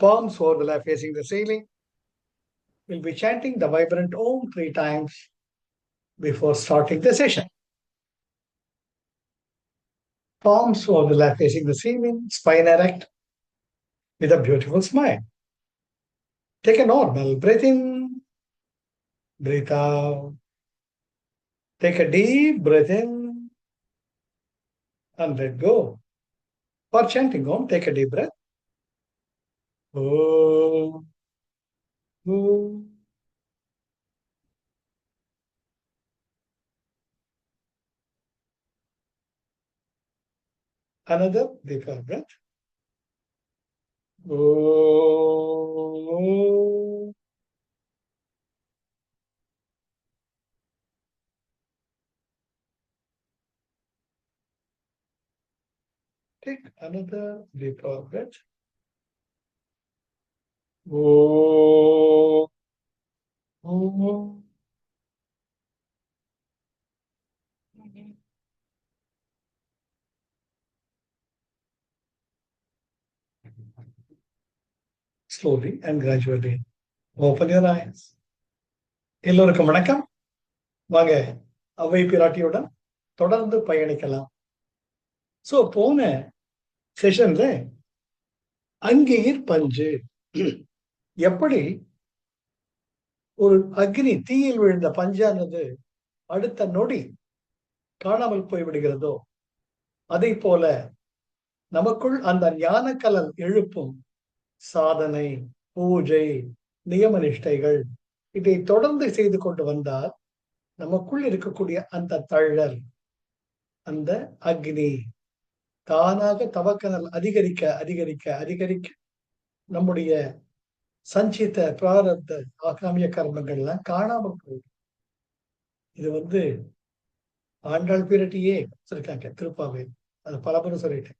palms over the left facing the ceiling. We'll be chanting the vibrant Om 3 times before starting the session. Palms over the left facing the ceiling, spine erect, with a beautiful smile. Take a normal breath in, breathe out. Take a deep breath in and let go. For chanting Om, take a deep breath. Om. Om. Another deeper breath. Om. Take another deeper breath. Om. Om. Slowly and gradually open your eyes. எல்லோருக்கும் வணக்கம். வாங்க அவை பிராட்டியுடன் தொடர்ந்து பயணிக்கலாம். So போன செஷன்ல அங்கீர் பஞ்சு எப்படி ஒரு அக்னி தீயில் விழுந்த பஞ்சானது அடுத்த நொடி காணாமல் போய்விடுகிறதோ அதை போல நமக்குள் அந்த ஞானக்கலல் எழுப்பும் சாதனை, பூஜை, நியம நிஷ்டைகள் இதை தொடர்ந்து செய்து கொண்டு வந்தால் நமக்குள் இருக்கக்கூடிய அந்த தள்ளல், அந்த அக்னி தானாக தவக்கனல் அதிகரிக்க அதிகரிக்க அதிகரிக்க நம்முடைய சஞ்சித பிராரப்த ஆகாமிய கர்மங்கள்லாம் காணாமல் போயிடும். இது ஆண்டாள் பீரட்டியே சொல்லிருக்காங்க திருப்பாவை. அது பலமுறை சொல்லிட்டேன்.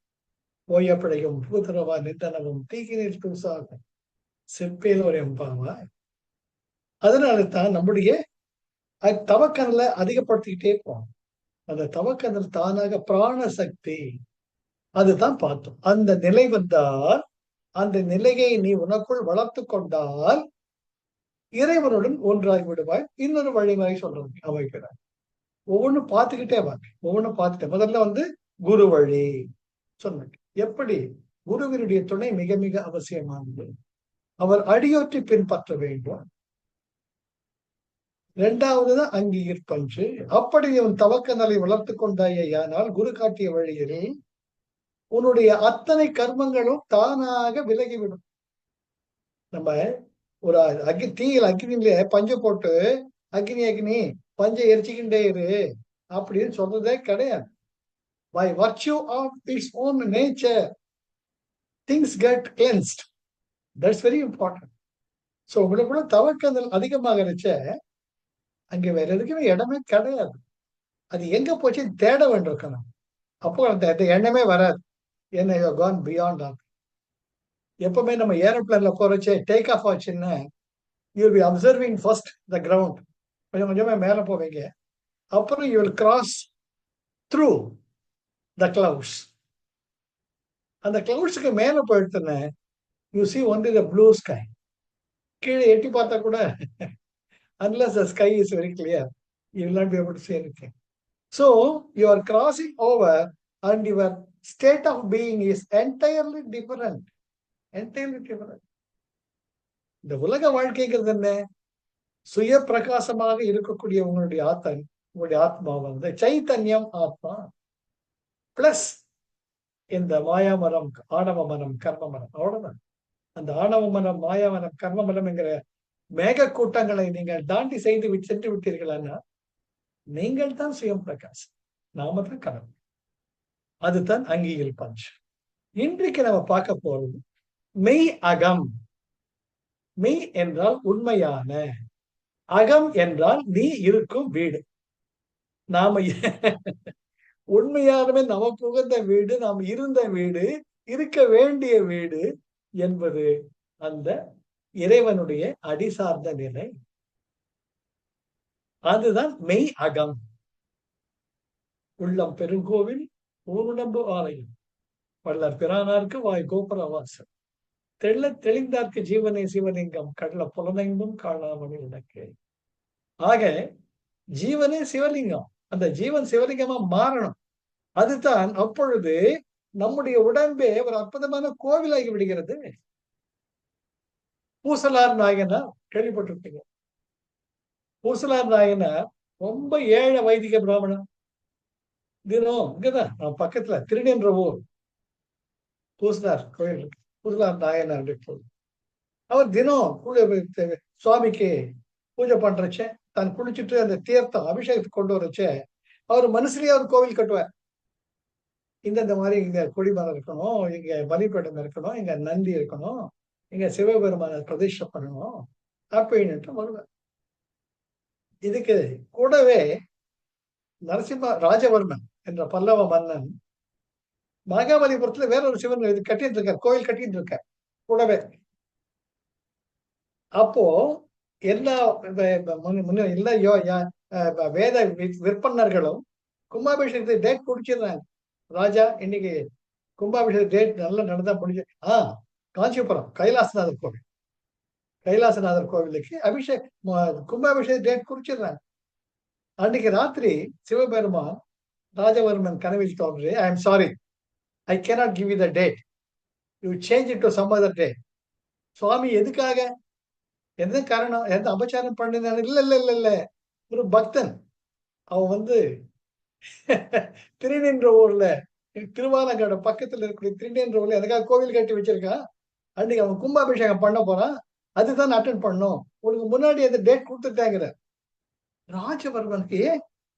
ஓயப்படையும் பூதரவா நின்றனவும் தீகினில் தூசாகும் செப்பேல ஒரு எம்பாவா. அதனால தான் நம்முடைய தவக்கனலை அதிகப்படுத்திக்கிட்டே போகும். அந்த தவக்கனல் தானாக பிராண சக்தி அதுதான் பார்த்தோம். அந்த நிலை வந்தால், அந்த நிலையை நீ உனக்குள் வளர்த்து கொண்டால் இறைவனுடன் ஒன்றாகி விடுவாய். இன்னொரு வழிமுறை சொல்றது அமைக்கிறார். ஒவ்வொன்றும் பார்த்துக்கிட்டே வாங்க. ஒவ்வொன்றும் பார்த்துட்டேன். முதல்ல குரு வழி சொன்னாங்க. எப்படி குருவினுடைய துணை மிக மிக அவசியமானது. அவர் அடியொற்றி பின்பற்ற வேண்டும். இரண்டாவதுதான் அங்கீர் பஞ்சு. அப்படி உன் தவக்கனலை வளர்த்து கொண்டாயானால் குரு காட்டிய வழியில் உன்னுடைய அத்தனை கர்மங்களும் தானாக விலகிவிடும். நம்ம ஒரு தீயில் அக்னியில பஞ்சு போட்டு அக்னி அக்னி பஞ்சை எரிச்சுக்கிட்டே இரு அப்படின்னு சொல்றதே கிடையாது. By virtue of its own nature, things get cleansed. That's very important. So உங்களுக்குள்ள தவக்கனல் அதிகமாக இருச்ச அங்க வேற எதுக்குமே இடமே கிடையாது. அது எங்க போச்சு தேட வேண்டியிருக்கணும். அப்போ அந்த எண்ணமே வராது. ஏன்னா யூ கான் பியாண்ட் ஆஃப். எப்பவுமே நம்ம ஏரோப்ளேன்ல போறச்சே டேக் ஆஃப் ஆச்சுன்னா you will be observing first the ground. கொஞ்சம் கொஞ்சமா மேல போவீங்க. அப்புறம் you will cross through the clouds. அந்த கிளவுட்ஸுக்கு மேல போயிடுத்துன்னு you see only the blue sky. கீழே எட்டி பார்த்தா கூட unless the sky is very clear, you will not be able to see anything. So you are crossing over and your state of being is entirely different. Entirely different. இந்த உலக வாழ்க்கைங்கிறது என்ன? சுய பிரகாசமாக இருக்கக்கூடிய உங்களுடைய ஆத்மா சைத்தன்யம் ஆத்மா பிளஸ் இந்த மாயாமரம், ஆணவ மனம், கர்ம மனம். அவ்வளவுதான். அந்த ஆணவ மனம், மாயாமனம், கர்ம மனம் என்கிற மேக கூட்டங்களை நீங்கள் தாண்டி சென்று விட்டீர்களான்னா நீங்கள் தான் சுயம் பிரகாசம். நாம தான் கடவுள். அதுதான் அங்கீகல் பஞ்ச். இன்றைக்கு நம்ம பார்க்க போறது மெய் அகம். மெய் என்றால் உண்மையான, அகம் என்றால் நீ இருக்கும் வீடு. நாம உண்மையானவே நமக்கு உகந்த வீடு, நாம் இருந்த வீடு, இருக்க வேண்டிய வீடு என்பது அந்த இறைவனுடைய அடிசார்ந்த நிலை. அதுதான் மெய் அகம். உள்ளம் பெருங்கோவில் ஊருடம்பு ஆலயம், வள்ளற் பிரானார்க்கு வாய் கோபுர வாசல், தெளிந்தார்க்கு ஜீவனே சிவலிங்கம் கடல புலனைந்தும் காணாமல் உனக்கு. ஆக ஜீவனே சிவலிங்கம். அந்த ஜீவன் சிவலிங்கமா மாறணும். அதுதான் அப்பொழுது நம்முடைய உடம்பே ஒரு அற்புதமான கோவிலாகி விடுகிறது. பூசலார் நாயனார் கேள்விப்பட்டிருப்பீங்க. பூசலார் நாயனார் ரொம்ப ஏழை வைதிக பிராமணன். தினம் இங்கதான் பக்கத்துல திருநென்ற ஊர் பூசலார் கோயில் இருக்கு. பூசலார் நாயனார் அவர் தினம் சுவாமிக்கு பூஜை பண்றச்ச தான் குளிச்சுட்டு அந்த தீர்த்தம் அபிஷேகத்துக்கு கொண்டு வரச்ச அவர் மனசுலயே அவர் கோவில் கட்டுவார். இந்த மாதிரி இங்க கொடிமரம் இருக்கணும், இங்க பலிபீடம் இருக்கணும், இங்க நந்தி இருக்கணும், இங்க சிவபெருமான பிரதிஷ்டை பண்ணணும் அப்படின்னு வருவார். இதுக்கு கூடவே நரசிம்ம ராஜவர்மன் என்ற பல்லவ மன்னன் மகாபலிபுரத்துல வேற ஒரு சிவன் இது கட்டிட்டு இருக்கார், கோயில் கட்டிட்டு இருக்கார் கூடவே. அப்போ எல்லா வேத விற்பனர்களும் கும்பாபிஷேகத்துக்கு டேட் குடிச்சிடுறாங்க. ராஜா இன்னைக்கு கும்பாபிஷேக டேட் நல்லா நடந்தா முடிஞ்சு காஞ்சிபுரம் கைலாசநாதர் கோவில், கைலாசநாதர் கோவிலுக்கு கும்பாபிஷேக டேட் குறிச்சிடுறாங்க. அன்னைக்கு ராத்திரி சிவபெருமான் ராஜவர்மன் கனவில் தோன்று, I am sorry, I cannot give you the date, you change it to some other day. சுவாமி எதுக்காக, எந்த காரணம், எந்த அபச்சாரம் பண்ணினாரு? இல்ல இல்ல இல்ல இல்ல, ஒரு பக்தன் அவன் திருநின்ற ஊர்ல திருவாலங்காடு பக்கத்துல இருக்கக்கூடிய திருநின்ற ஊர்ல எதுக்காக கோவில் கட்டி வச்சிருக்கான். அன்னைக்கு அவன் கும்பாபிஷேகம் பண்ண போறான், அதுதான் அட்டன் பண்ணும். உனக்கு முன்னாடி அந்த டேட் கொடுத்துட்டாங்கிற. ராஜவர்மனுக்கு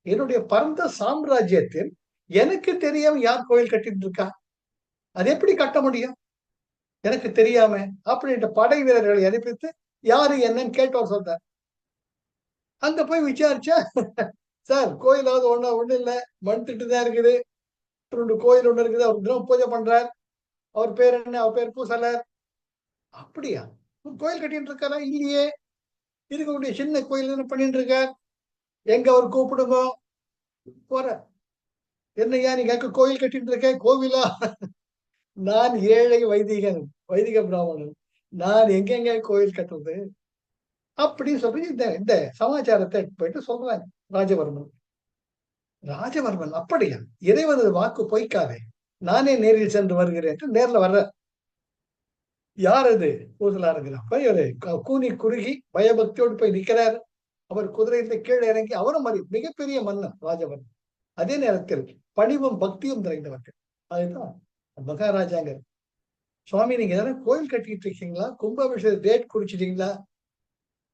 என்னுடைய பரந்த சாம்ராஜ்யத்தில் எனக்கு தெரியாம யார் கோயில் கட்டிட்டு இருக்கா, அது எப்படி கட்ட முடியும் எனக்கு தெரியாம அப்படின்ற படை வீரர்களை அனுப்பித்து யாரு என்னன்னு கேட்டவர் சொல்றார். அங்க போய் விசாரிச்சா, சார் கோயிலாவது ஒண்ணு இல்ல, மண் திட்டு தான் இருக்குது, கோயில் ஒண்ணு இருக்குது, அவர் தினம் பூஜை பண்றார், அவர் பேர் என்ன, அவர் பேர் பூசலர். அப்படியா, கோயில் கட்டிட்டு இருக்காரா? இல்லையே, இருக்கக்கூடிய சின்ன கோயில் என்ன பண்ணிட்டு இருக்கார், எங்க அவர் கூப்பிடுங்க போற. என்னையா நீங்க கோயில் கட்டிட்டு இருக்க, கோவிலா? நான் ஏழை வைதிகன், வைதிக பிராமணன், நான் எங்கெங்க கோயில் கட்டுறது அப்படின்னு சொல்லி இந்த சமாச்சாரத்தை போயிட்டு சொல்றாங்க ராஜவர்மன். ராஜவர்மன் அப்படியா, இறைவனது வாக்கு பொய்க்காதே, நானே நேரில் சென்று வருகிறேன். நேர்ல வர்ற யார் அது? பூசலாருங்கிறப்ப ஒரு கூனி குறுகி பயபக்தியோடு போய் நிற்கிறார். அவர் குதிரையில கீழே இறங்கி, அவரும் மாதிரி மிகப்பெரிய மன்னன் ராஜவர்மன், அதே நேரத்தில் பணிவும் பக்தியும் நிறைந்தவர்கள். அதுதான் மகாராஜாங்க. சுவாமி நீங்க எதனா கோயில் கட்டிட்டு இருக்கீங்களா, கும்பாபிஷேக டேட் குறிச்சிட்டீங்களா?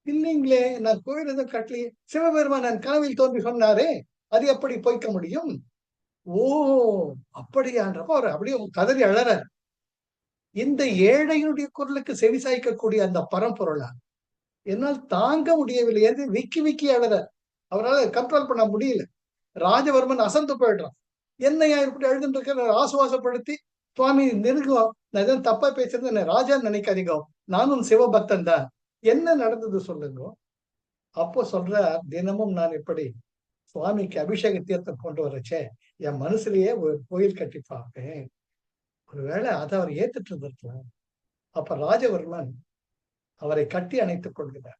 இல்லைங்களே, நான் கோயில் எதுவும் கட்டலையே. சிவபெருமான் நான் கனவில் தோன்றி சொன்னாரே, அது எப்படி பொய்க்க முடியும்? ஓ அப்படியான்றப்ப அவர் அப்படியே கதறி அழற. இந்த ஏழையினுடைய குரலுக்கு செவிசாய்க்கக்கூடிய அந்த பரம்பொருளா என்னால் தாங்க முடியவில்லை என்று விக்கி விக்கி அழற. அவரால் கண்ட்ரோல் பண்ண முடியல. ராஜவர்மன் அசந்து போயிடுறான். என்னையா இப்படி எழுதுன்னு இருக்க ஆசுவாசப்படுத்தி, சுவாமி நெருங்குவோம், நான் எதுவும் தப்பா பேசுறது என்ன ராஜான்னு நினைக்காதீங்க, நானும் சிவபக்தன் தான், என்ன நடந்தது சொல்லுங்க. அப்போ சொல்ற, தினமும் நான் இப்படி சுவாமிக்கு அபிஷேக தீர்த்தம் கொண்டு வரச்சே என் மனசுலயே ஒரு கோயில் கட்டி பார்ப்பேன். ஒருவேளை அதை அவர் ஏத்துட்டு இருந்திருக்கலாம். அப்ப ராஜவர்மன் அவரை கட்டி அணைத்துக் கொள்கிறார்.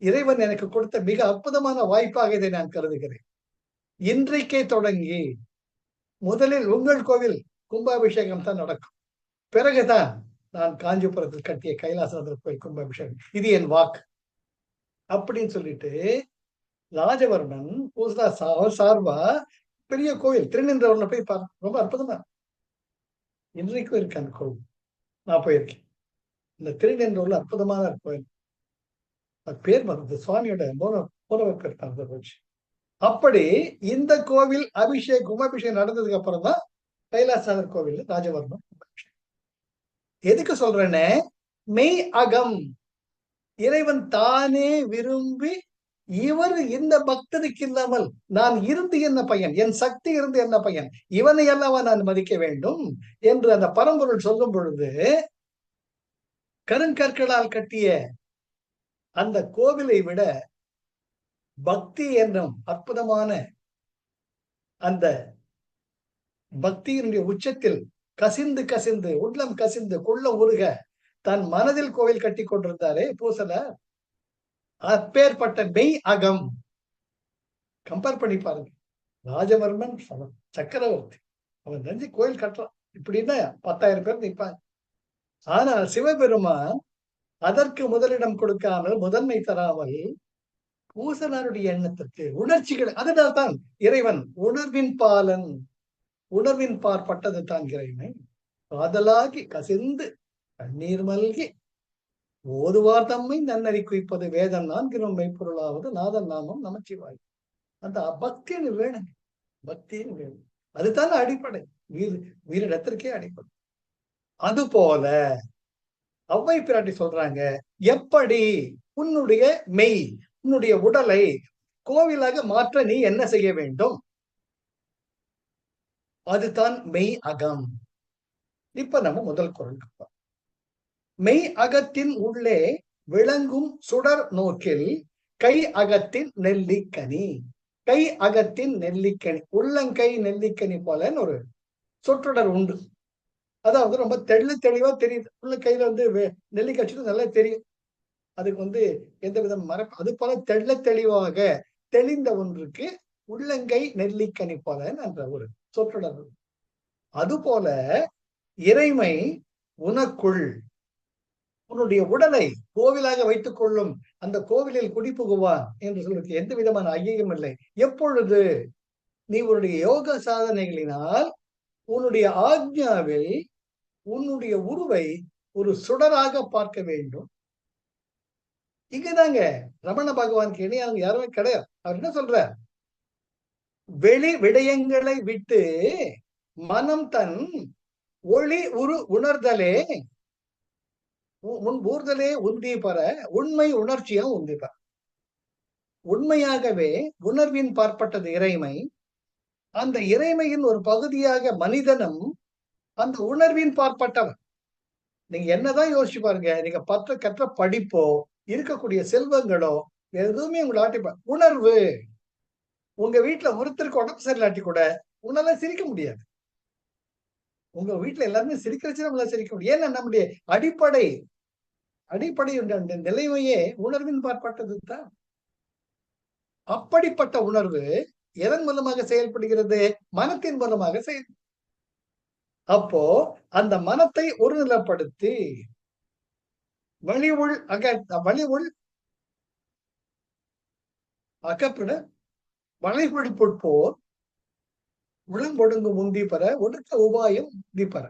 இறைவன் எனக்கு கொடுத்த மிக அற்புதமான வாய்ப்பாக இதை நான் கருதுகிறேன். இன்றைக்கே தொடங்கி முதலில் உங்கள் கோவில் கும்பாபிஷேகம் தான் நடக்கும், பிறகுதான் நான் காஞ்சிபுரத்தில் கட்டிய கைலாசநாதர் கோயில் கும்பாபிஷேகம், இது என் வாக்கு அப்படின்னு சொல்லிட்டு ராஜவர்மன் பூசலா சார்பா பெரிய கோவில் திருநின்றவர்ல போய் பாரு, ரொம்ப அற்புதமா இன்றைக்கும் இருக்கு அந்த கோவில். நான் போயிருக்கேன். இந்த திருநின்றவர்ல அற்புதமான கோயில், பேர் மறந்து சுவாமியோட மூலவர் பேர் மறந்து போச்சு. அப்படி இந்த கோவில் கும்பாபிஷேகம் நடந்ததுக்கு அப்புறம் தான் கைலாசநாதர் கோவில் ராஜவர்மன் கும்பாபிஷேகம். எதுக்கு சொல்றேன்னு, மெய் அகம் இறைவன் தானே விரும்பி, இவர் இந்த பக்தனுக்கு இல்லாமல் நான் இருந்து என்ன பையன், என் சக்தி இருந்து என்ன பையன், இவனை அல்லவா நான் மதிக்க வேண்டும் என்று அந்த பரம்பொருள் சொல்லும் பொழுது, கருங்கற்களால் கட்டிய அந்த கோவிலை விட பக்தி என்னும் அற்புதமான அந்த பக்தியினுடைய உச்சத்தில் கசிந்து கசிந்து உள்ளம் கசிந்து கொள்ள உருக தன் மனதில் கோவில் கட்டி கொண்டிருந்தாரே பூசலர், அப்பேற்பட்ட மெய் அகம். கம்பேர் பண்ணி பாருங்க. ராஜவர்மன் சக்கரவர்த்தி, அவன் நெஞ்சு கோயில் கட்டுறான். இப்படின்னா 10,000 பேர் நிற்பாங்க. ஆனால் சிவபெருமான் அதற்கு முதலிடம் கொடுக்காமல், முதன்மை தராமல், பூசலருடைய எண்ணத்திற்கு, உணர்ச்சிகள், அதனால்தான் இறைவன் உணர்வின் பாலன். உணர்வின் பார்ப்பட்டது தான் இறைவனை. காதலாகி கசிந்து கண்ணீர் மல்கி ஓதுவார் தம்மை நன்னறி குவிப்பது வேதம் 4 மெய்ப்பொருளாவது நாதன் நாமம் நமச்சிவாய். அந்த பக்தின்னு வேணும், பக்தின்னு வேணும். அதுதான் அடிப்படை, வீரிடத்திற்கே அடிப்படை. அது போல அவ்வை பிராட்டி சொல்றாங்க, எப்படி உன்னுடைய மெய், உன்னுடைய உடலை கோவிலாக மாற்ற நீ என்ன செய்ய வேண்டும்? அதுதான் மெய் அகம். இப்ப நம்ம முதல் குறள். மெய் அகத்தின் உள்ளே விளங்கும் சுடர் நோக்கில் கை அகத்தின் நெல்லிக்கனி. கை அகத்தின் நெல்லிக்கனி, உள்ளங்கை நெல்லிக்கனி போலன்னு ஒரு சொற்றொடர் உண்டு. அதாவது ரொம்ப தெளிவா தெரியுது. உள்ள கையில நெல்லிக்காய் நல்லா தெரியும். அதுக்கு எந்த விதம் மரப்பு, அது போல தெளிவாக தெளிந்த ஒன்றுக்கு உள்ளங்கை நெல்லிக்கனி போல என்ற ஒரு சொற்றொடர். அது போல இறைமை உனக்குள், உன்னுடைய உடலை கோவிலாக வைத்துக் கொள்ளும், அந்த கோவிலில் குடிபுகுவான் என்று சொல்வதற்கு எந்த விதமான ஐயம் இல்லை. எப்பொழுது நீ உன்னுடைய யோக சாதனைகளினால் உன்னுடைய ஆக்ஞாவில் உன்னுடைய உருவை ஒரு சுடராக பார்க்க வேண்டும். இங்கதாங்க ரமண பகவானுக்கு இணையாக யாருமே கிடையாது. அவர் என்ன சொல்ற, வெளி விடயங்களை விட்டு மனம் தன் ஒளி உரு உணர்தலே ஊர்தலே உந்தி பெற உண்மை உணர்ச்சியும் உந்தி பெற. உண்மையாகவே உணர்வின் பார்ப்பட்டது இறைமை. அந்த இறைமையின் ஒரு பகுதியாக மனிதனும் அந்த உணர்வின் பார்ப்பட்டவன். நீங்க என்னதான் யோசிச்சு பாருங்க, நீங்க கற்ற படிப்போ இருக்கக்கூடிய செல்வங்களோ எதுவுமே உங்களை ஆட்டிப்பா. உணர்வு, உங்க வீட்டுல ஒருத்தருக்கு உடம்பு சரியில்லாட்டி கூட உங்களால சிரிக்க முடியாது. உங்க வீட்டுல எல்லாருமே சிரிக்கிறச்சு நம்மளால சிரிக்க முடியும். ஏன்னா நம்முடைய அடிப்படை நிலைமையே உணர்வின் பார்ப்பட்டது தான். அப்படிப்பட்ட உணர்வு எதன் மூலமாக செயல்படுகிறது? மனத்தின் மூலமாக செயல். அப்போ அந்த மனத்தை ஒருநிலைப்படுத்தி வழி உள் அகப்பிட வளைபொழிப்போர் உளம்பொடுங்கு முந்தி பெற ஒடுக்க உபாயம் முந்தி பெற.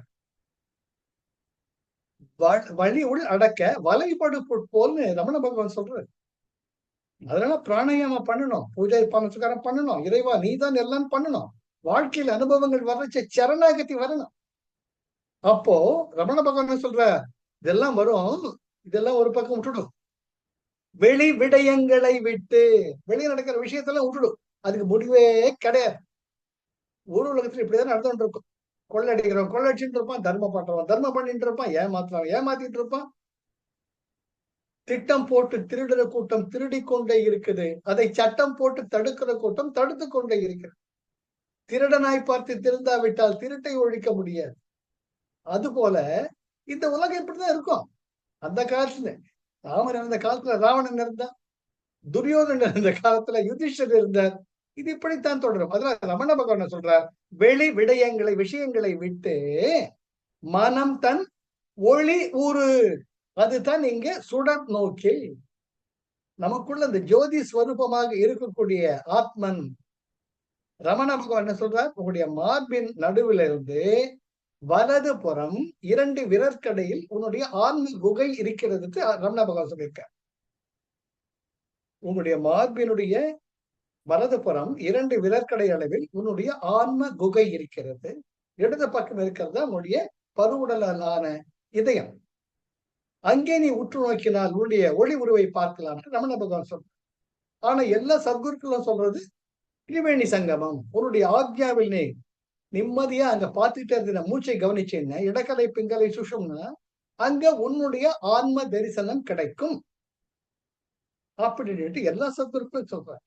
வழி உள் அடக்க வலைப்படுப்போல்னு ரமண பகவான் சொல்றாரு. அதனால பிராணாயாமம் பண்ணணும், பூஜை பணத்துக்காரம் பண்ணணும், இறைவா நீதான் எல்லாம் பண்ணணும். வாழ்க்கையில் அனுபவங்கள் வர்றச்ச சரணாகதி வரணும். அப்போ ரமண பகவான் சொல்ற, இதெல்லாம் வரும், இதெல்லாம் ஒரு பக்கம் விட்டுடும். வெளி விடயங்களை விட்டு, வெளியே நடக்கிற விஷயத்தெல்லாம் விட்டுடும். அதுக்கு முடிவே கிடையாது. ஊர் உலகத்துல இப்படிதான் நடந்துட்டு இருக்கும். கொள்ளடிக்கிறவன் கொள்ளடிச்சுட்டு இருப்பான், தர்மம் பண்றவன் தர்மம் பண்ணிட்டு இருப்பான், ஏமாத்துறவன் ஏமாத்திட்டு இருப்பான். திட்டம் போட்டு திருடுற கூட்டம் திருடி கொண்டே இருக்குது. அதை சட்டம் போட்டு தடுக்கிற கூட்டம் தடுத்து கொண்டே இருக்கிறது. திருடனாய் பார்த்து திருந்தாவிட்டால் திருட்டை ஒழிக்க முடியாது. அது போல இந்த உலகம் இப்படிதான் இருக்கும். அந்த காலத்துல ராமன் இருந்த காலத்துல ராவணன் இருந்தான், துரியோதனன் இருந்த காலத்துல யுதிஷ்டர் இருந்தார். இது இப்படித்தான் தொடரும். அதனால ரமண பகவான் சொல்றார், வெளி விடயங்களை விஷயங்களை விட்டு மனம் தன் ஒளி ஊறு, அதுதான் இங்க சுடர் நோக்கில் நமக்குள்ள அந்த ஜோதி ஸ்வரூபமாக இருக்கக்கூடிய ஆத்மன். ரமண பகவான் என்ன சொல்றார், உங்களுடைய மார்பின் நடுவில் இருந்து வலது புறம் 2 விரற்கடையில் உன்னுடைய ஆன்ம குகை இருக்கிறதுக்கு ரமண பகவான் சொல்லியிருக்கார். உங்களுடைய மார்பினுடைய வலது புறம் 2 விரற்கடை அளவில் உன்னுடைய ஆன்ம குகை இருக்கிறது. இடது பக்கம் இருக்கிறது உன்னுடைய பருவுடலான இதயம். அங்கே நீ உற்று நோக்கினால் உன்னுடைய ஒளி உருவை பார்க்கலாம் ரமண பகவான் சொல்ற. ஆனா எல்லா சத்குருக்களும் சொல்றது திரிவேணி சங்கமம். உன்னுடைய ஆக்ஞாவில் நீ நிம்மதியா அங்க பார்த்துட்டே இருந்த மூச்சை கவனிச்சேன்னா, இடக்கலை பிங்கலை சுஷும்னா அங்க உன்னுடைய ஆன்ம தரிசனம் கிடைக்கும் அப்படின்ட்டு எல்லா சத்குருக்களும் சொல்றாங்க.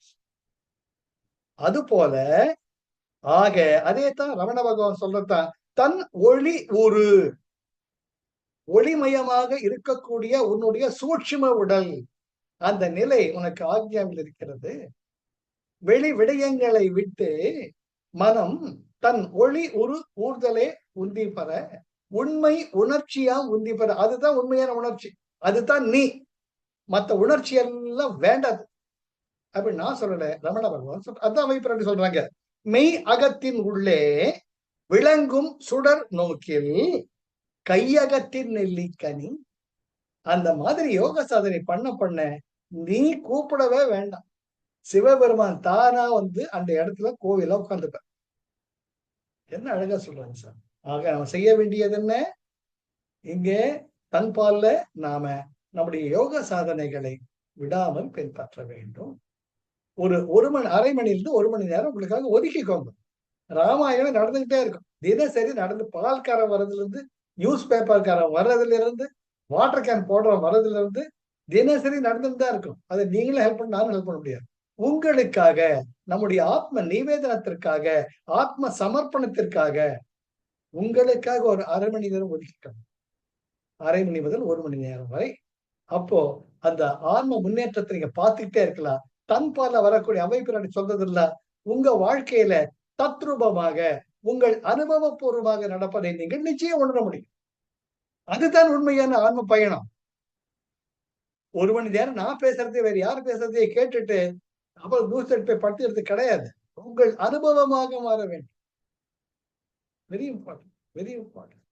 அது போல ஆக அதே தான் ரமண பகவான் சொல்லத்தான் தன் ஒளி ஊறு. ஒளிமயமாக இருக்கக்கூடிய உன்னுடைய சூட்சும உடல், அந்த நிலை உனக்கு ஆக்ஞாவில் இருக்கிறது. வெளி விடயங்களை விட்டு மனம் தன் ஒளி ஊர்தலே உந்தி பெற, உண்மை உணர்ச்சியா உந்தி பெற. அதுதான் உண்மையான உணர்ச்சி, அதுதான் நீ. மத்த உணர்ச்சி எல்லாம் வேண்டாது அப்படின்னு நான் சொல்லல, ரமண பகவான் அதான் அமைப்பு சொல்றாங்க. மெய் அகத்தின் உள்ளே விளங்கும் சுடர் நோக்கில் கையகத்தின் நெல்லிக்கனி. அந்த மாதிரி யோக சாதனை பண்ண நீ கூப்பிடவே வேண்டாம், சிவபெருமான் தானா வந்து அந்த இடத்துல கோவில உட்கார்ந்துப்ப. என்ன அழகா சொல்றாங்க சார். ஆக நம்ம செய்ய வேண்டியது என்ன? இங்கே தன் பால்ல நாம நம்முடைய யோக சாதனைகளை விடாமல் பின்பற்ற வேண்டும். ஒரு மணி அரை மணிலிருந்து 1 மணி நேரம் உங்களுக்காக ஒதுக்கிக்கோங்க. ராமாயணம் நடந்துகிட்டே இருக்கும், தினசரி நடந்து. பால்காரன் வர்றதுல இருந்து, நியூஸ் பேப்பர்காரன் வர்றதுல இருந்து, வாட்டர் கேன் போடுற வர்றதுல இருந்து தினசரி நடந்துட்டு தான் இருக்கும். அதை நீங்களும் ஹெல்ப் பண்ண, நானும் ஹெல்ப் பண்ண முடியாது. உங்களுக்காக, நம்முடைய ஆத்ம நிவேதனத்திற்காக, ஆத்ம சமர்ப்பணத்திற்காக, உங்களுக்காக ஒரு அரை மணி நேரம் ஒதுக்கிக்கணும். அரை மணி முதல் 1 மணி நேரம் வரை. அப்போ அந்த ஆன்ம முன்னேற்றத்தை நீங்க பார்த்துக்கிட்டே இருக்கலாம். தன் பால வரக்கூடிய அமைப்பு சொல்றது இல்ல, உங்க வாழ்க்கையில தத்ரூபமாக, உங்கள் அனுபவபூர்வமாக நடப்பதை நீங்கள் நிச்சயம் உணர முடியும். அதுதான் உண்மையான ஆன்ம பயணம். 1 மணி நேரம் நான் பேசுறதே, வேற யார் பேசுறதையே கேட்டுட்டு அப்புறம் பூஸ்டர் போய் படுத்துறது கிடையாது. உங்கள் அனுபவமாக மாற வேண்டும். Very important, very important.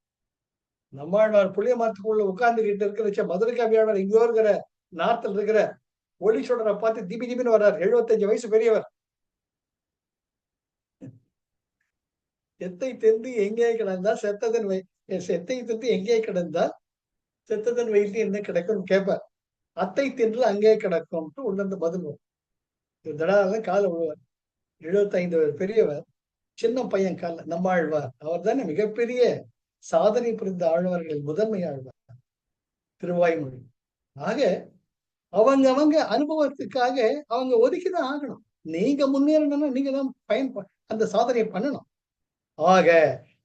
Nammalvar புளிய மரத்துக்குள்ள உட்கார்ந்துகிட்டு இருக்கிற மதுரை கவியாளர் இங்கோ இருக்கிற நார்த்தில் இருக்கிற ஒளி சுடரை பார்த்து திபி திபின்னு வர்றார். 75 வயசு பெரியவர். செத்தை தெந்து எங்கே கிடந்தால் செத்ததன் செத்தை தெந்து எங்கே கிடந்தால் செத்ததன் வயிற்று என்ன கிடைக்கும் கேட்பார். அத்தை தின்று அங்கே கிடக்கும் உணர்ந்து பதில் தடாத கால விழுவார். 75 பெரியவர், சின்ன பையன் கால. நம்மாழ்வார் அவர் தானே மிகப்பெரிய சாதனை புரிந்த ஆழ்வார்களில் முதன்மை ஆழ்வார், திருவாய்மொழி. ஆக அவங்க அனுபவத்துக்காக அவங்க ஒதுக்கிதான் ஆகணும். நீங்க முன்னேறணும்னா நீங்க தான் அந்த சாதனையை பண்ணணும். ஆக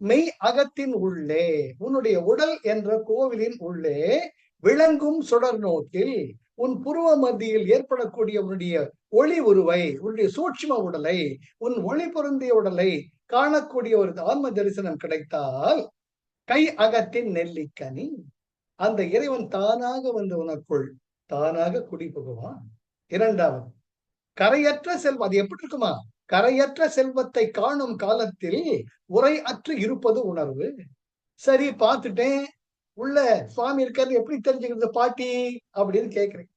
மெய் அகத்தின் உள்ளே, உன்னுடைய உடல் என்ற கோவிலின் உள்ளே விளங்கும் சுடர் நோக்கில் உன் புருவ மத்தியில் ஏற்படக்கூடிய உன்னுடைய ஒளி உருவை, உன்னுடைய சூட்சும உடலை, உன் ஒளி பொருந்திய உடலை காணக்கூடிய ஒரு ஆன்ம தரிசனம் கிடைத்தால் கை அகத்தின் நெல்லிக்கனி, அந்த இறைவன் தானாக வந்து உனக்குள் தானாக குடி புகுவான். இரண்டாவது, கரையற்ற செல்வம். அது எப்படி இருக்குமா? கரையற்ற செல்வத்தை காணும் காலத்தில் உரை அற்று இருப்பது உணர்வு. சரி, பார்த்துட்டேன், உள்ள சுவாமி இருக்காரு, எப்படி தெரிஞ்சுக்கிறது பாட்டி அப்படின்னு கேக்குறேன்.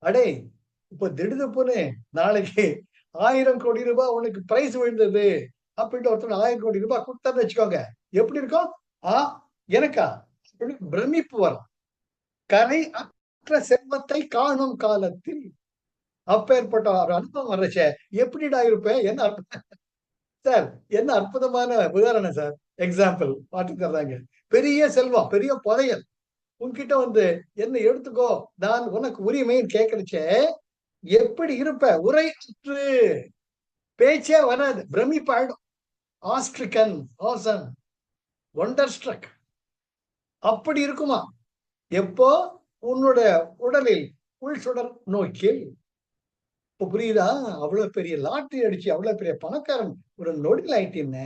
அடே, இப்ப திடுதுப்புன்னு நாளைக்கு 1000 கோடி ரூபாய் உனக்கு பிரைஸ் விழுந்தது அப்படின்ட்டு ஒருத்தர் 1000 கோடி ரூபாய் கொடுத்தான்னு வச்சுக்கோங்க, எப்படி இருக்கும்? எனக்கா பிரமிப்பு வரும். கரை அற்ற செல்வத்தை காணும் காலத்தில் அப்பேற்பட்ட ஒரு அனுபவம் வரச்ச எப்படிடா இருப்பேன்? என்ன அர்த்தம் சார்? என்ன அற்புதமான உதாரணம் சார், எக்ஸாம்பிள் பாட்டு தர்றாங்க. பெரிய செல்வம், பெரிய புதையல் உன்கிட்ட வந்து என்ன எடுத்துக்கோ, நான் உனக்கு உரிமைன்னு கேட்கறச்ச எப்படி இருப்ப? உரை அற்று, பேச்சே வராது, பிரமிப்பாயிடும். ஆஸ்ட்ரிகன், ஆசன், ஒண்டர் ஸ்ட்ரக். அப்படி இருக்குமா? எப்போ? உன்னோட உடலில் உள் சுடர் நோக்கில். இப்ப புரியுதா? அவ்வளவு பெரிய லாட்டரி அடிச்சு அவ்வளவு பெரிய பணக்காரன் ஒரு நொடில் ஆயிட்டீன்னு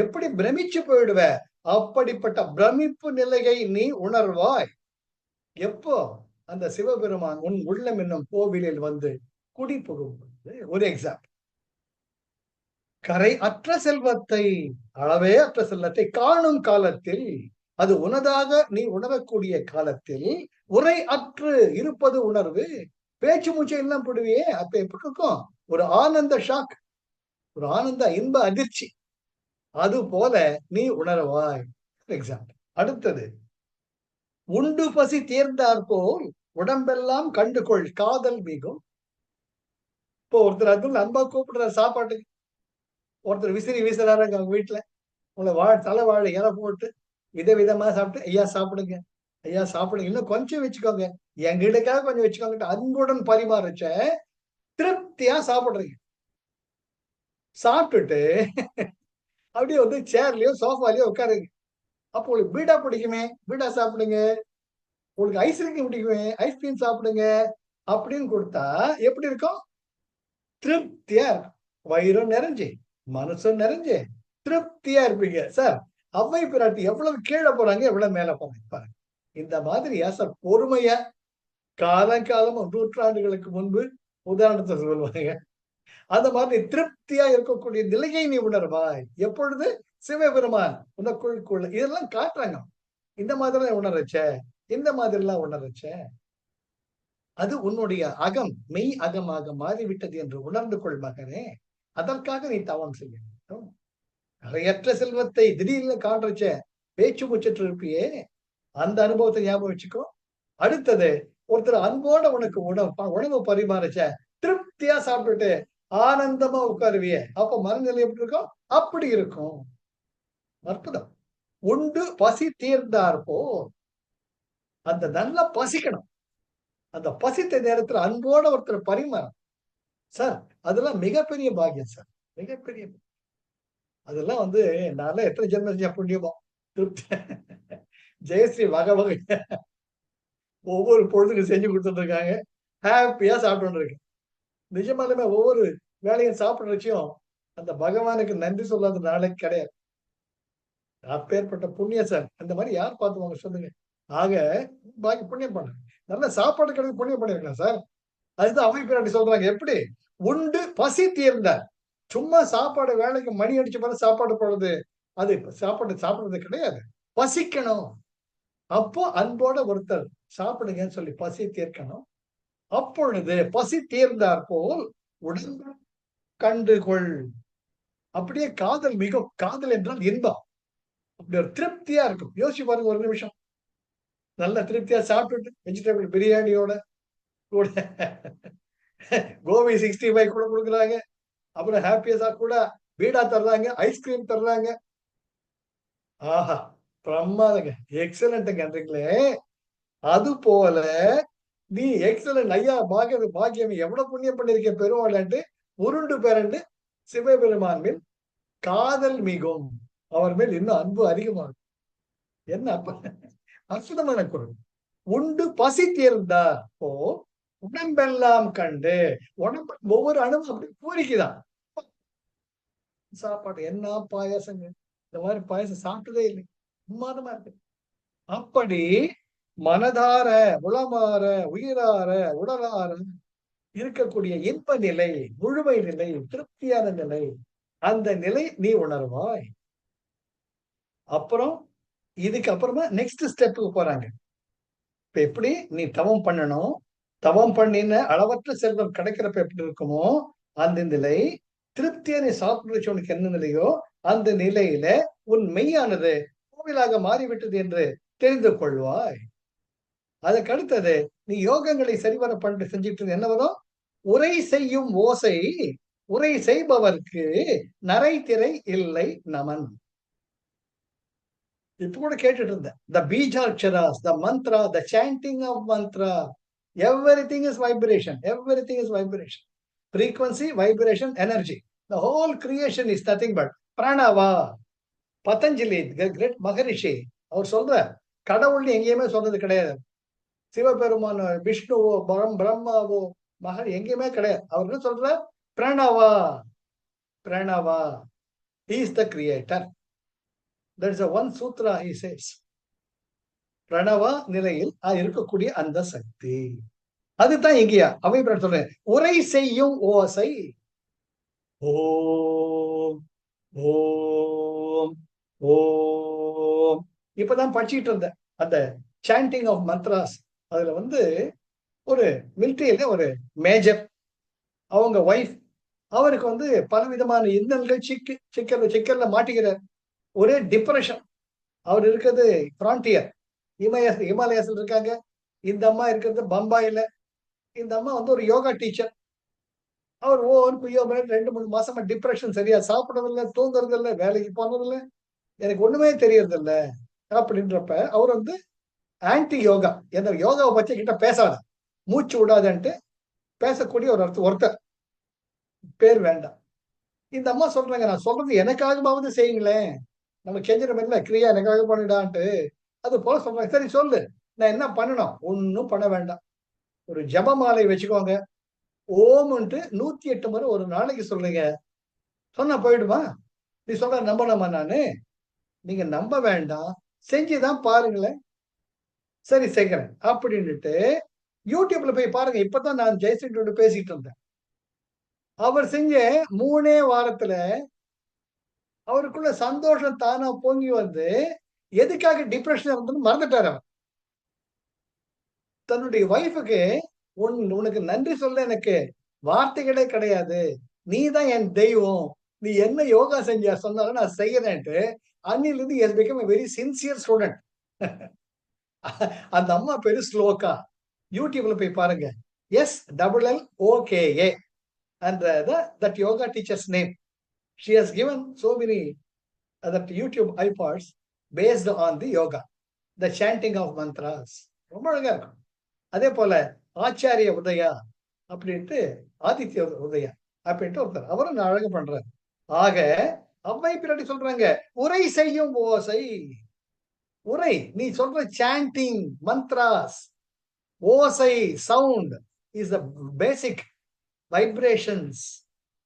எப்படி பிரமிச்சு போயிடுவ? அப்படிப்பட்ட பிரமிப்பு நிலையை நீ உணர்வாய் எப்போ? அந்த சிவபெருமான் உன் உள்ளம் என்னும் கோவிலில் வந்து குடி புகும். ஒரு எக்ஸாம்பிள். கரை அற்ற செல்வத்தை, அளவே அற்ற செல்வத்தை காணும் காலத்தில், அது உனதாக நீ உணரக்கூடிய காலத்தில் உரை அற்று இருப்பது உணர்வு. பேச்சு மூச்சை எல்லாம் போடுவியே, அப்ப எப்படி இருக்கும்? ஒரு ஆனந்த ஷாக், ஒரு ஆனந்த இன்ப அதிர்ச்சி, அது போல நீ உணர்வாய். எக்ஸாம்பிள். அடுத்தது, உண்டு பசி தேர்ந்தார் போல் உடம்பெல்லாம் கண்டுகொள் காதல் மிகும். இப்போ ஒருத்தர் அதுவும் அன்பா கூப்பிடுற சாப்பாட்டுக்கு, ஒருத்தர் விசிறி வீசுறாரு அவங்க வீட்டுல, உங்களை தலை வாழை இலை போட்டு விதவிதமா சாப்பிட்டு, ஐயா சாப்பிடுங்க, ஐயா சாப்பிடுங்க, இன்னும் கொஞ்சம் வச்சுக்கோங்க, எங்களுக்காக கொஞ்சம் வச்சுக்கோங்க, அன்புடன் பரிமாறிச்ச திருப்தியா சாப்பிடுறீங்க. சாப்பிட்டுட்டு அப்படியே வந்து சேர்லயோ சோஃபாலயோ உட்காருங்க. அப்போ உங்களுக்கு பீடா பிடிக்குமே, பீடா சாப்பிடுங்க. உங்களுக்கு ஐஸ்கிரீம் பிடிக்குமே, ஐஸ்கிரீம் சாப்பிடுங்க. அப்படின்னு கொடுத்தா எப்படி இருக்கும்? திருப்தியா இருக்கும். வயிறும் நிறைஞ்சு, மனசும் நிறைஞ்சு, திருப்தியா இருப்பீங்க. சார், அவ்வை பிராட்டி எவ்வளவு கீழே போறாங்க, எவ்வளவு மேல போறாங்க பாருங்க. இந்த மாதிரியா சார் பொறுமையா காலங்காலமா நூற்றாண்டுகளுக்கு முன்பு உதாரணத்தை சொல்லுவாங்க. அந்த மாதிரி திருப்தியா இருக்கக்கூடிய நிலையை நீ உணர்வாய். எப்பொழுது? சிவபெருமான் உனக்குள்ள இதெல்லாம் காட்டுறாங்க. இந்த மாதிரி உணரச்ச, இந்த மாதிரிலாம் உணரச்ச, அது உன்னுடைய அகம் மெய் அகமாக மாறிவிட்டது என்று உணர்ந்து கொள் மகனே. அதற்காக நீ தவம் செய்ய வேண்டும். நிறையற்ற செல்வத்தை திடீர்னு காண்றச்ச பேச்சு முச்சிட்டு இருப்பியே, அந்த அனுபவத்தை ஞாபகம் வச்சுக்கோ. அடுத்தது, ஒருத்தர் அன்போட உனக்கு உணவு பரிமாறிச்ச திருப்தியா சாப்பிட்டுட்டு ஆனந்தமா உட்காருவியே, அப்ப மனநிலை எப்படி இருக்கும்? அப்படி இருக்கும். அற்புதம். உண்டு பசி தீர்ந்தார்போ, அந்த நல்லா பசிக்கணும். அந்த பசித்த நேரத்துல அன்போட ஒருத்தர் பரிமாறும் சார். அதெல்லாம் மிகப்பெரிய பாக்கியம் சார். மிகப்பெரிய அதெல்லாம் நான் எத்தனை ஜென்மம் செஞ்ச புண்ணியமோ. திருப்தி. ஜெயஸ்ரீ வகை வகை ஒவ்வொரு பொழுதுக்கு செஞ்சு கொடுத்துட்டு இருக்காங்க. ஹாப்பியா சாப்பிட்டு இருக்கேன். நிஜமாலுமே ஒவ்வொரு வேலையும் சாப்பிடுறச்சும் அந்த பகவானுக்கு நன்றி சொல்லாத நாளைக்கு கிடையாது. அப்பேற்பட்ட புண்ணியம் சார். அந்த மாதிரி யார் பார்த்துவாங்க சொல்லுங்க. ஆக பாக்கி புண்ணியம் பண்ண நல்ல சாப்பாடு கிடையாது, புண்ணியம் பண்ணிருக்கலாம் சார். அதுதான் அவை பிராட்டி சொல்றாங்க. எப்படி? உண்டு பசி தீர்ந்தார். சும்மா சாப்பாடு வேலைக்கு மணி அடிச்ச பிறகு சாப்பாடு போடுறது, அது சாப்பாடு சாப்பிடுறது கிடையாது. பசிக்கணும். அப்போ அன்போட ஒருத்தர் சாப்பிடுங்கன்னு சொல்லி பசி தீர்க்கணும். அப்பொழுது பசி தீர்ந்தார் போல் உடம்பு கண்டுகொள். அப்படியே காதல் மிகும். காதல் என்றால் இன்பம். அப்படி ஒரு திருப்தியா இருக்கும். யோசிச்சு பாருங்க ஒரு நிமிஷம். நல்ல திருப்தியா சாப்பிட்டுட்டு வெஜிடபிள் பிரியாணியோட கூட கோபி 65 கூட கொடுக்குறாங்க. அப்புறம் ஹாப்பியஸா கூட பீடா தர்றாங்க, ஐஸ்கிரீம் தர்றாங்க. ஆஹா, பிரமாதங்க, எக்ஸலண்ட்ன்றீங்களே. அது போல நீ எக்ஸலண்ட் ஐயா, பாக்கியம் எவ்வளவு புண்ணியம் பண்ணிருக்க பெருமாள்ட்டு உருண்டு பிறண்டு சிவபெருமான் மேல் காதல் மிகும். அவர் மேல் இன்னும் அன்பு அதிகமாகும். என்ன அப்ப அற்புதமான குரல். உண்டு பசி தீர்ந்தார் போ உடம்பெல்லாம் கண்டு. உடம்பு ஒவ்வொரு அணுவும் அப்படி பூரிக்குதான். சாப்பாடு என்ன பாயாசங்க. இந்த மாதிரி பாயாசம் சாப்பிட்டதே இல்லை. உண்மாதமா இருக்கு. அப்படி மனதார உளமாற உயிரார உடலார இருக்கக்கூடிய இன்ப நிலை, முழுமை நிலை, திருப்தியான நிலை, அந்த நிலை நீ உணர்வாய். அப்புறம் இதுக்கு அப்புறமா நெக்ஸ்ட் ஸ்டெப்புக்கு போறாங்க. இப்ப எப்படி நீ தவம் பண்ணணும், தவம் பண்ணின அளவற்ற செல்வம் கிடைக்கிறப்ப எப்படி இருக்குமோ அந்த நிலை, திருப்தியா நீ சாப்பிட்டு உனக்கு என்ன நிலையோ அந்த நிலையில உன் மெய்யானது கோவிலாக மாறிவிட்டது என்று தெரிந்து கொள்வாய். அதுக்கு அடுத்தது நீ யோகங்களை சரிவர பண்ணிட்டு செஞ்சுட்டு என்ன வரும்? உரை செய்யும் ஓசை உரை செய்பவர்க்கு நரை திரை இல்லை நமன். இப்ப கூட கேட்டுட்டு இருந்தேன். The Bijaksharas, the mantra, the chanting of mantra, everything is vibration. Everything is vibration. Frequency, vibration, energy. The whole creation is nothing but pranava. Patanjali great Maharishi அவர் சொல்ற கடவுள் எங்கேயுமே சொன்னது கிடையாது. சிவபெருமான், விஷ்ணுவோ, பிரம்மாவோ, மகன் எங்கேயுமே கிடையாது. அவர் என்ன சொல்ற? Pranava. Pranava is the creator. That is a one sutra he says. Pranava நிலையில் இருக்கக்கூடிய அந்த சக்தி, அதுதான் இங்கேயா அவை சொல்றேன். உரை செய்யும் ஓசை ஓம் ஓம் ஓம். இப்பதான் படிச்சுட்டு இருந்தேன் அந்த சாண்டிங் ஆஃப் மந்த்ராஸ். அதுல ஒரு மிலிட்டரியில ஒரு மேஜர், அவங்க ஒய்ஃப், அவருக்கு பலவிதமான இன்னல்கள் சிக்கல்ல மாட்டிக்கிறார். ஒரே டிப்ரெஷன். அவர் இருக்கிறது பிரான்டியர், இமாலயஸ்ல இருக்காங்க. இந்த அம்மா இருக்கிறது பம்பாயில. இந்த அம்மா ஒரு யோகா டீச்சர். அவர் ஒவ்வொரு 2-3 மாசமா டிப்ரெஷன், சரியா சாப்பிடறதில்ல, தூங்குறதில்ல, வேலைக்கு போனதில்ல, எனக்கு ஒண்ணுமே தெரியறது இல்ல அப்படின்றப்ப அவர் ஆன்டி யோகா, எந்த யோகாவை பத்தி கிட்ட பேசாத, மூச்சு விடாதன்ட்டு பேசக்கூடிய ஒருத்தர், பேர் வேண்டாம். இந்த அம்மா சொல்றாங்க, நான் சொல்றது எனக்காகவாவது செய்யுங்களேன். நம்ம கெஞ்சிடும் இல்ல, கிரியா எனக்காக பண்ணிடான்ட்டு. அது போல சொல்றாங்க. சரி சொல்லு, நான் என்ன பண்ணணும்? ஒண்ணும் பண்ண வேண்டாம். ஒரு ஜெபமாலை வச்சுக்கோங்க. ஓம்ன்ட்டு 108 முறை ஒரு நாளைக்கு சொல்லுங்க. சொன்னா போயிடுமா? நீ சொல்ற நம்பணுமா நானு? நீங்க நம்ப வேண்டாம். செஞ்சு தான் பாருங்களேன். சரி செய்கிறேன். அப்படின்னுட்டு YouTubeல போய் பாருங்க. இப்பதான் நான் ஜெயசங்கரோட பேசிட்டு இருந்தேன். அவர் செஞ்ச 3 வாரத்துல அவருக்குள்ள சந்தோஷம் தானா பொங்கி வந்து, எதுக்காக டிப்ரஷன்ல இருந்தன்னு மறந்துட்டாரு அவர். தன்னுடைய வைஃப்க்கு உனக்கு நன்றி சொல்ல எனக்கு வார்த்தைகளே கிடையாது. நீ தான் என் தெய்வம். நீ என்ன யோகா செஞ்சா சொன்னாலும் நான் செய்யறேன்ட்டு, அன்னிலிருந்து he has become a very sincere student. அந்த அம்மா பேரு ஸ்லோகா. YouTubeல போய் பாருங்க. SLLOKA and that yoga teacher's name. She has given so many that YouTube iPods based on the yoga, the chanting of mantras. ரொம்ப அழகா இருக்கும். அதே போல ஆச்சாரிய உதயா அப்படின்ட்டு ஆதித்ய உதயா அப்படின்ட்டு ஒருத்தர் அவரும் நான் அழகு பண்றாரு. ஆக அவ்வை பின்னாடி சொல்றாங்க, உரை செய்யும் ஓசை. உரை நீ சொல்ற சாண்டிங் மந்த்ராஸ், ஓசை sound is the basic vibrations.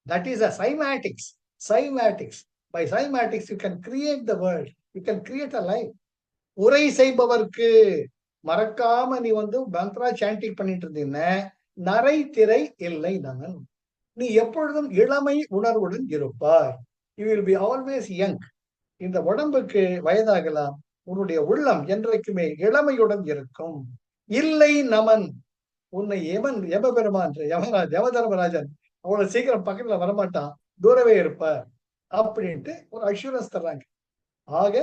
That is a cymatics. Cymatics. By cymatics, you can create the world. You can create a life. உரை செய்பவர்க்கு மறக்காம நீ வந்து மந்த்ரா சாண்டிங் பண்ணிட்டு இருந்தீங்கன்னா நரை திரை இல்லை நான். நீ எப்பொழுதும் இளமை உணர்வுடன் இருப்பாய். You will be always young. இந்த உடம்புக்கு வயதாகலாம், உன்னுடைய உள்ளம் என்றைக்குமே இளமையுடன் இருக்கும். இல்லை நமன், உன்னை யமபெருமான் யமதர்மராஜன் அவ்வளவு சீக்கிரம் பக்கத்துல வரமாட்டான், தூரவே இருப்ப அப்படின்ட்டு ஒரு அஷூரன்ஸ் தர்றாங்க. ஆக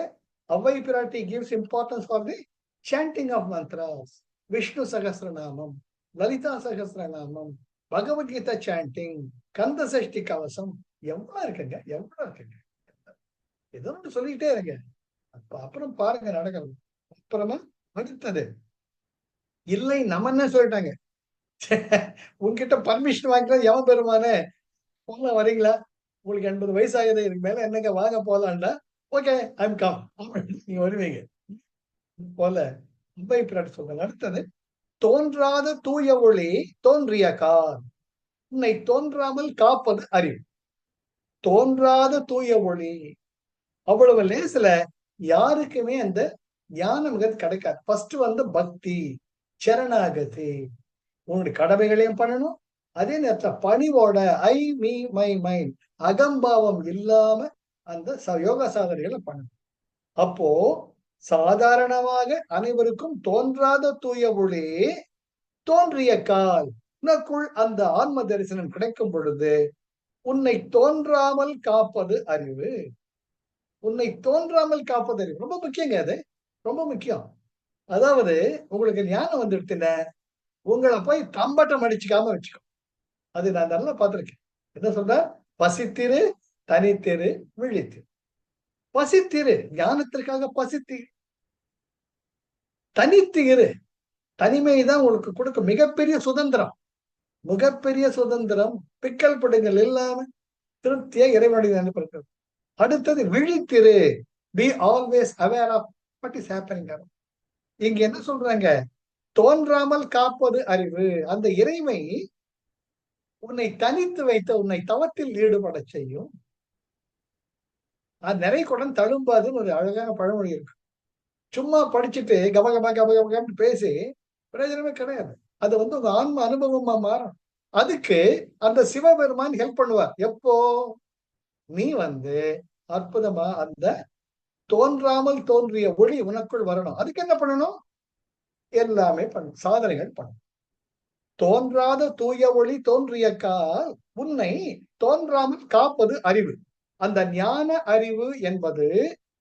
அவ்வை பிராட்டி gives importance for the chanting of mantras, Vishnu Sahasranamam, Lalitha Sahasranamam, Bhagavad Gita chanting, Kanda Sashti Kavacham, எவ்வளவு இருக்குங்க, எவ்வளவு இருக்குங்க. ஏதோ ஒன்று சொல்லிக்கிட்டே இருங்க. அப்புறம் பாருங்க நடக்கிறது. அப்புறமா அடுத்தது இல்லை நம்ம சொல்லிட்டாங்க. உன்கிட்ட பர்மிஷன் வாங்கிக்கலாம் யம பெருமானே, போலாம் வரீங்களா? உங்களுக்கு 80 வயசு ஆகுது, இதுக்கு மேல என்னங்க வாங்க போலாம்டா. ஓகே ஐம் கம், நீங்க வருவீங்க போல அவ்வை பிராட்டி சொல்றாங்க. அடுத்தது தோன்றாத தூய ஒளி தோன்றிய கார், உன்னை தோன்றாமல் காப்பது அறிவு. தோன்றாத தூய ஒளி அவ்வளவு லேசுல யாருக்குமே அந்த ஞானம்ங்கிறது கிடைக்காது. ஃபர்ஸ்ட் வந்து பக்தி, சரணாகதி, உன்னுடைய கடமைகளையும் பண்ணணும், அதே நேரத்துல பணிவோட ஐ மீ மை மைண்ட் அகம்பாவம் இல்லாம அந்த யோகா சாதனைகளை பண்ணணும். அப்போ சாதாரணமாக அனைவருக்கும் தோன்றாத தூய ஒளி தோன்றிய கால், உனக்குள் அந்த ஆன்ம தரிசனம் கிடைக்கும் பொழுது உன்னை தோன்றாமல் காப்பது அறிவு. உன்னை தோன்றாமல் காப்பது அறிவு ரொம்ப முக்கியங்க. அது ரொம்ப முக்கியம். அதாவது உங்களுக்கு ஞானம் வந்துடுத்துன உங்களை போய் தம்பட்டம் அடிச்சுக்காம வச்சுக்கோ. அது நான் நல்லா பார்த்திருக்கேன். என்ன சொல்ற? பசித்திரு, தனித்திரு, விழித்திரு. பசித்திரு, ஞானத்திற்காக பசித்திரு. தனித்து இரு, தனிமைதான் உங்களுக்கு கொடுக்கும் மிகப்பெரிய சுதந்திரம். மிகப்பெரிய சுதந்திரம். பிக்கல் படுங்கள் இல்லாம திருப்தியா இறைவனுடைய அனுப்புறது. அடுத்தது விழித்திரு, be always aware of what is happening. இங்க என்ன சொல்றாங்க? தோன்றாமல் காப்பது அறிவு. அந்த இறைமை உன்னை தனித்து வைத்த உன்னை தவத்தில் ஈடுபட செய்யும். அது நிறைய குடம் தழும்பாதுன்னு ஒரு அழகான பழமொழி இருக்கு. சும்மா படிச்சுட்டு கபகபா கபகபன்னு பேசி பிரயோஜனமே கிடையாது. அது வந்து உங்க ஆன்ம அனுபவமா மாறும். அதுக்கு அந்த சிவபெருமான் ஹெல்ப் பண்ணுவார். எப்போ நீ வந்து அற்புதமா அந்த தோன்றாமல் தோன்றிய ஒளி உனக்குள் வரணும். அதுக்கு என்ன பண்ணணும்? எல்லாமே பண்ணும், சாதனைகள் பண்ணும். தோன்றாத தூய ஒளி தோன்றிய கால், உன்னை தோன்றாமல் காப்பது அறிவு. அந்த ஞான அறிவு என்பது,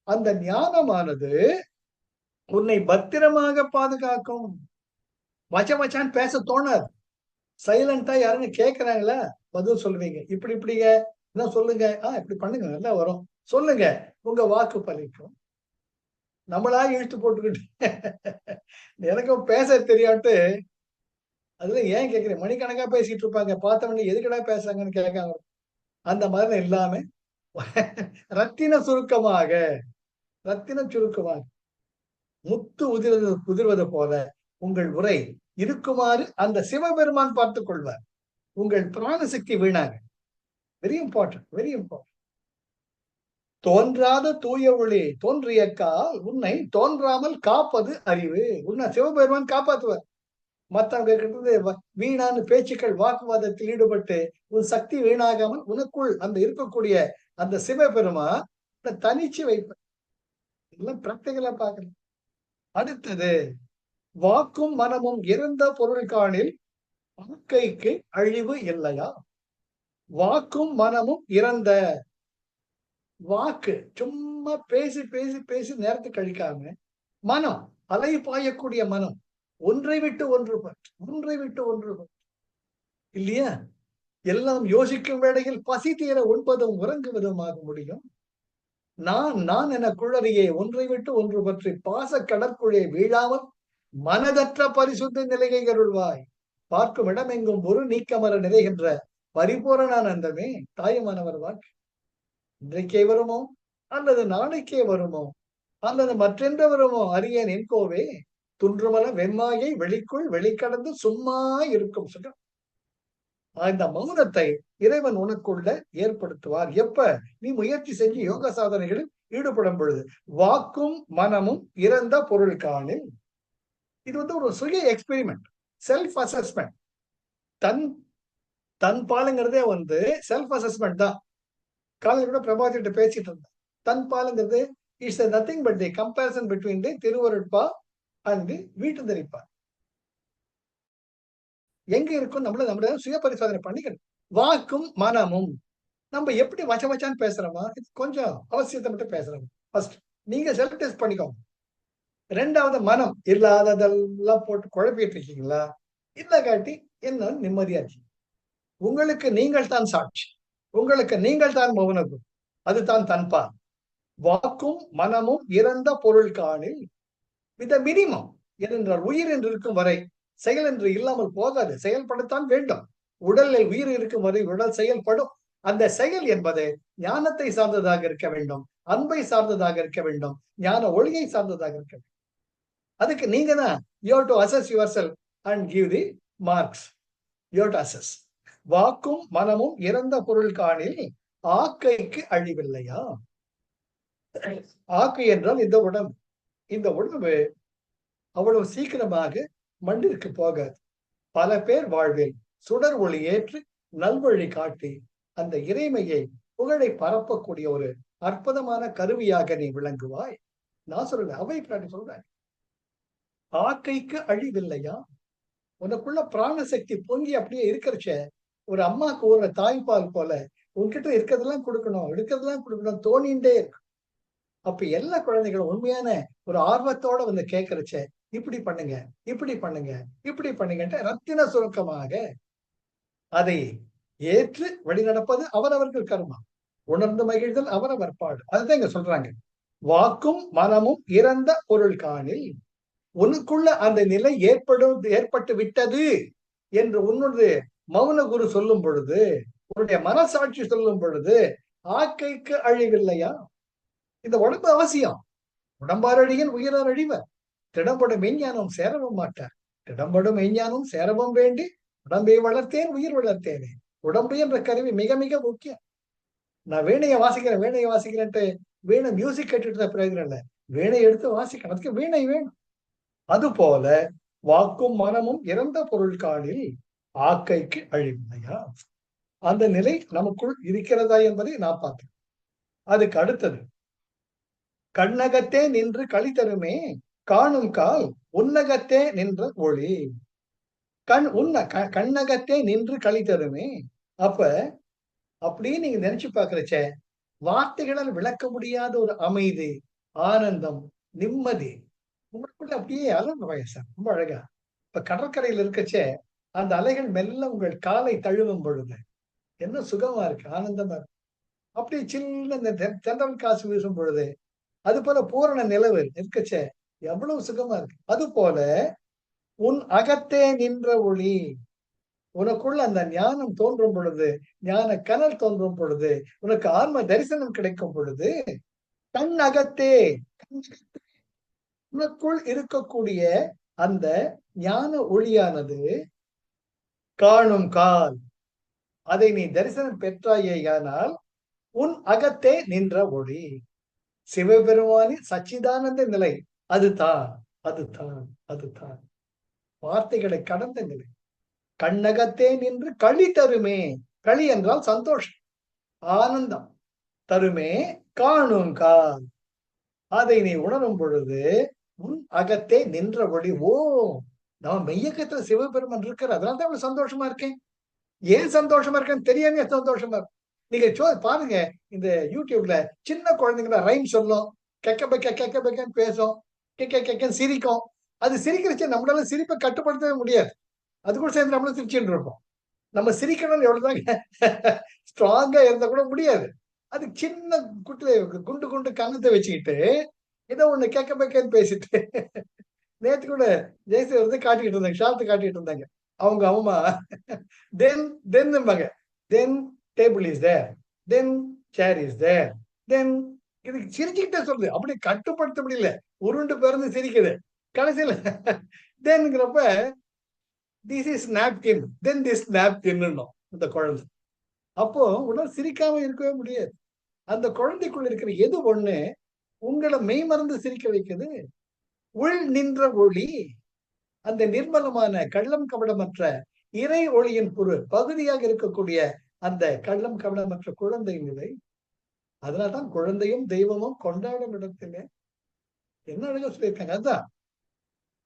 அந்த ஞானமானது உன்னை பத்திரமாக பாதுகாக்கும். மச்சான் பேச தோணாது. சைலண்டா யாருன்னு கேட்கிறாங்களா பதில் சொல்லுவீங்க. இப்படி இப்படிங்க என்ன சொல்லுங்க, இப்படி பண்ணுங்க நல்லா வரும் சொல்லுங்க, உங்க வாக்கு பலிக்கும். நம்மளா இழுத்து போட்டுக்கிட்டு எனக்கும் பேச தெரியாட்டு அதுல ஏன் கேக்குறேன், மணிக்கணக்கா பேசிட்டு இருப்பாங்க, பார்த்தவனே எதுக்கடா பேசுறாங்கன்னு கேட்காங்க. அந்த மாதிரி இல்லாம ரத்தின சுருக்கமாக ரத்தினம் சுருக்குமாறு, முத்து உதிர்வது போல உங்கள் உரை இருக்குமாறு அந்த சிவபெருமான் பார்த்துக் கொள்வார். உங்கள் பிராண சக்தி வீணாக. Very important, very important. தோன்றாத தூய ஒளி தோன்றிய கால் உன்னை தோன்றாமல் காப்பது அறிவு. உன்னை சிவபெருமான் காப்பாற்றுவார். மற்றவங்க கிட்ட வீணான பேச்சுக்கள் வாக்குவாதத்தில் ஈடுபட்டு உன் சக்தி வீணாகாமல் உனக்குள் அந்த இருக்கக்கூடிய அந்த சிவபெருமான் தனிச்சு வைப்ப. இதெல்லாம் பிராக்டிகலா பார்க்கணும். அடுத்தது, வாக்கும் மனமும் இறந்த பொருள் காணில் ஆக்கைக்கு அழிவு இல்லையா? வாக்கும் மனமும் இறந்த. வாக்கு சும்மா பேசி பேசி பேசி நேரத்தை கழிக்காம, மனம் அலை பாயக்கூடிய மனம் ஒன்றை விட்டு ஒன்று ஒன்றை விட்டு ஒன்று இல்லையா? எல்லாம் யோசிக்கும் வேளையில் பசி தீர உண்பதும் உறங்குவதுமாக முடியும். நான் என குழறியே ஒன்றை விட்டு ஒன்று பற்றி பாச கடற்குழே வீழாமல் மனதற்ற பரிசுத்த நிலையை அருள்வாய். பார்க்கும் இடமெங்கும் ஒரு நீக்கமர நிறைகின்ற பரிபூரணானந்தமே தாயுமானவர் வாக்கு. இன்றைக்கே வருமோ அல்லது நாளைக்கே வருமோ அல்லது மற்றென்று வருமோ அறியேன் என் கோவே. துன்றுமல வெம்மாயை வெளிக்குள் வெளிக்கடந்து சும்மா இருக்கும் சுகம். அந்த மௌனத்தை இறைவன் உனக்குள்ள ஏற்படுத்துவார். எப்ப நீ முயற்சி செஞ்சு யோக சாதனைகளில் ஈடுபடும் பொழுது. வாக்கும் மனமும் இறந்த பொருள் காணில். இது ஒரு சுய எக்ஸ்பெரிமெண்ட், செல்ஃப் அசஸ்மெண்ட். தன் பாலுங்கிறதே செல்ஃப் அசஸ்மெண்ட் தான். காலையில் கூட பிரபாத்திட்ட பேசிட்டு இருந்தேன். தன் பாலுங்கிறது it's nothing but the comparison between the Thiruvarutpa and வீட்டு தரிப்பா. எங்க இருக்கும் நம்மள சுய பரிசோதனை பண்ணிக்கணும். வாக்கும் மனமும் நம்ம எப்படி வச்சான்னு பேசுறோமா? கொஞ்சம் அவசியத்தை மட்டும் பேசுறோம். ஃபர்ஸ்ட் நீங்க செல்ஃப் டெஸ்ட் பண்ணிக்கோங்க. ரெண்டாவது, மனம் இல்லாததெல்லாம் போட்டு குழப்பிட்டு இருக்கீங்களா? இல்ல காட்டி என்ன நிம்மதியாச்சு. உங்களுக்கு நீங்கள் தான் சாட்சி, உங்களுக்கு நீங்கள் தான் மௌனகு, அதுதான் தன்பா. வாக்கும் மனமும் இறந்த பொருள் காணில் வித மினிமம். ஏனென்றால் உயிர் என்று இருக்கும் வரை செயல் என்று இல்லாமல் போகாது. செயல்படத்தான் வேண்டும். உடலில் உயிர் இருக்கும் வரை உடல் செயல்படும். அந்த செயல் என்பது ஞானத்தை சார்ந்ததாக இருக்க வேண்டும், அன்பை சார்ந்ததாக இருக்க வேண்டும், ஞான ஒளியை சார்ந்ததாக இருக்க வேண்டும். அதுக்கு நீங்க தான் you have to assess yourself and give the marks. You have to assess. வாக்கும் மனமும் இறந்த பொருள் காணில் ஆக்கைக்கு அழிவில்லையா? ஆக்கை என்றால் இந்த உடம்பு. இந்த உடம்பு அவ்வளவு சீக்கிரமாக மண்ணிற்கு போகாது. பல பேர் வாழ்வில் சுடர் ஒளி ஏற்று நல்வழி காட்டி அந்த இறைமையை புகழை பரப்பக்கூடிய ஒரு அற்புதமான கருவியாக நீ விளங்குவாய். நான் சொல்றேன், அவை பிராட்டி சொல்றேன், ஆக்கைக்கு அழிவில்லையா? உனக்குள்ள பிராணசக்தி பொங்கி அப்படியே இருக்கிறச்ச, ஒரு அம்மாக்கு ஒரு தாய்ப்பால் போல உன்கிட்ட இருக்கிறதெல்லாம் கொடுக்கணும், எடுக்கிறதெல்லாம் கொடுக்கணும் தோணிண்டே இருக்கு. அப்ப எல்லா குழந்தைகளும் உண்மையான ஒரு ஆர்வத்தோட கேட்கறச்ச, இப்படி பண்ணுங்க, இப்படி பண்ணுங்க, இப்படி பண்ணுங்கன்ட்டு ரத்தின சுருக்கமாக அதை ஏற்று வழிநடப்பது அவரவர்கள் கர்மா. உணர்ந்து மகிழ்தல் அவரவர் பாடு. அதுதான் இங்க சொல்றாங்க. வாக்கும் மனமும் இறந்த பொருள் காணில். உனக்குள்ள அந்த நிலை ஏற்பட்டு விட்டது என்று உன்னுடைய மௌன குரு சொல்லும் பொழுது, உன்னுடைய மனசாட்சி சொல்லும் பொழுது, ஆக்கைக்கு அழிவில்லையா? இந்த உடம்பு அவசியம். உடம்பாரழியின் உயிரார் அழிவர். திடம்படும் மெஞ்ஞானம் சேரவும் மாட்டார். திடம்படும் மெஞ்ஞானம் சேரவும் வேண்டி உடம்பை வளர்த்தேன் உயிர் வளர்த்தேனே. உடம்பு என்ற கருவி மிக மிக முக்கியம். நான் வீணையை வாசிக்கிறேன்ட்டு வீணை மியூசிக் கேட்டுட்டு பிரயோஜனம் இல்லை. வீணை எடுத்து வாசிக்கணும், அதுக்கு வீணை வேணும். அது போல வாக்கும் மனமும் இறந்த பொருள் காணில் ஆக்கைக்கு அழிவில்லையா? அந்த நிலை நமக்குள் இருக்கிறதா என்பதை நான் பார்த்தேன். அதுக்கு அடுத்தது, கண்ணகத்தே நின்று களி தருமே காணும் கால் உன்னகத்தே நின்ற ஒளி. கண்ணகத்தே நின்று களி தருமே. அப்ப அப்படியே நீங்க நினைச்சு பாக்குறச்ச, வார்த்தைகளால் விளக்க முடியாத ஒரு அமைதி, ஆனந்தம், நிம்மதி உங்களுக்குள்ள அப்படியே அலங்க வயசா. ரொம்ப அழகா. இப்ப கடற்கரையில் இருக்கச்சே அந்த அலைகள் மெல்ல உங்கள் காலை தழுவும் பொழுது என்ன சுகமா இருக்கு, ஆனந்தமா இருக்கு. அப்படி சின்ன இந்த தென்றல் காசு வீசும் பொழுது, அது போல பூரண நிலவு இருக்கச்சே எவ்வளவு சுகமா இருக்கு. அது போல உன் அகத்தே நின்ற ஒளி, உனக்குள்ள அந்த ஞானம் தோன்றும் பொழுது, ஞான கனல் தோன்றும் பொழுது, உனக்கு ஆன்ம தரிசனம் கிடைக்கும் பொழுது, கண் அகத்தே, உனக்குள் இருக்கக்கூடிய அந்த ஞான ஒளியானது காணும் கால், அதை நீ தரிசனம் பெற்றாயேயானால் உன் அகத்தே நின்ற ஒளி, சிவபெருமானின் சச்சிதானந்த நிலை, அதுதான் அதுதான் அதுதான் வார்த்தைகளை கடந்த நிலை. கண்ணகத்தே நின்று களி தருமே, களி என்றால் சந்தோஷம், ஆனந்தம் தருமே காணும் கால், அதை நீ உணரும் பொழுது உன் அகத்தே நின்ற ஒளி. ஓ, நம்ம மெய்யக்கத்துல சிவபெருமன் இருக்கிற, அதனால தான் இவ்வளவு சந்தோஷமா இருக்கேன். ஏன் சந்தோஷமா இருக்கேன்னு தெரியாம சந்தோஷமா இருக்கும். நீங்க பாருங்க, இந்த யூடியூப்ல சின்ன குழந்தைங்கள ரைம் சொல்லும், கெக்க பெக்க கெக்க பெக்கன்னு பேசும், கெக்க கெக்கன்னு சிரிக்கும். அது சிரிக்கிறச்சு நம்மளால சிரிப்பை கட்டுப்படுத்தவே முடியாது. அது கூட சேர்ந்து நம்மளும் சிரிச்சுட்டு இருப்போம். நம்ம சிரிக்கணும்னு எவ்வளவுதாங்க ஸ்ட்ராங்கா இருந்தா கூட முடியாது. அது சின்ன குண்டு குண்டு கண்ணத்தை வச்சுக்கிட்டு ஏதோ ஒண்ணு கேட்க பேக்கன்னு பேசிட்டு நேத்து கூட ஜெயசி வந்து காட்டிக்கிட்டு இருந்தாங்க, ஷார்ட் காட்டிட்டு இருந்தாங்க. அவங்க அம்மா then then table is there, then chair is there, then இது சிரிச்சுக்கிட்டே சொல்லுது. அப்படி கட்டுப்படுத்த முடியல, உருண்டு பிறந்து சிரிக்குது. கடைசியில தென்ங்கிறப்ப this is napkin, then this napkin இந்த குழந்தை. அப்போ உடல் சிரிக்காம இருக்கவே முடியாது. அந்த குழந்தைக்குள்ள இருக்கிற எது ஒண்ணு உங்களை மெய்மறந்து சிரிக்க வைக்குது? உள் நின்ற ஒளி, அந்த நிர்மலமான கள்ளம் கபடமற்ற இறை ஒளியின் பகுதியாக இருக்கக்கூடிய அந்த கள்ளம் கபடமற்ற குழந்தை நிலை. அதனால்தான் குழந்தையும் தெய்வமும் கொண்டாடும் இடத்துல என்ன அழகா சொல்லியிருக்காங்க. அதுதான்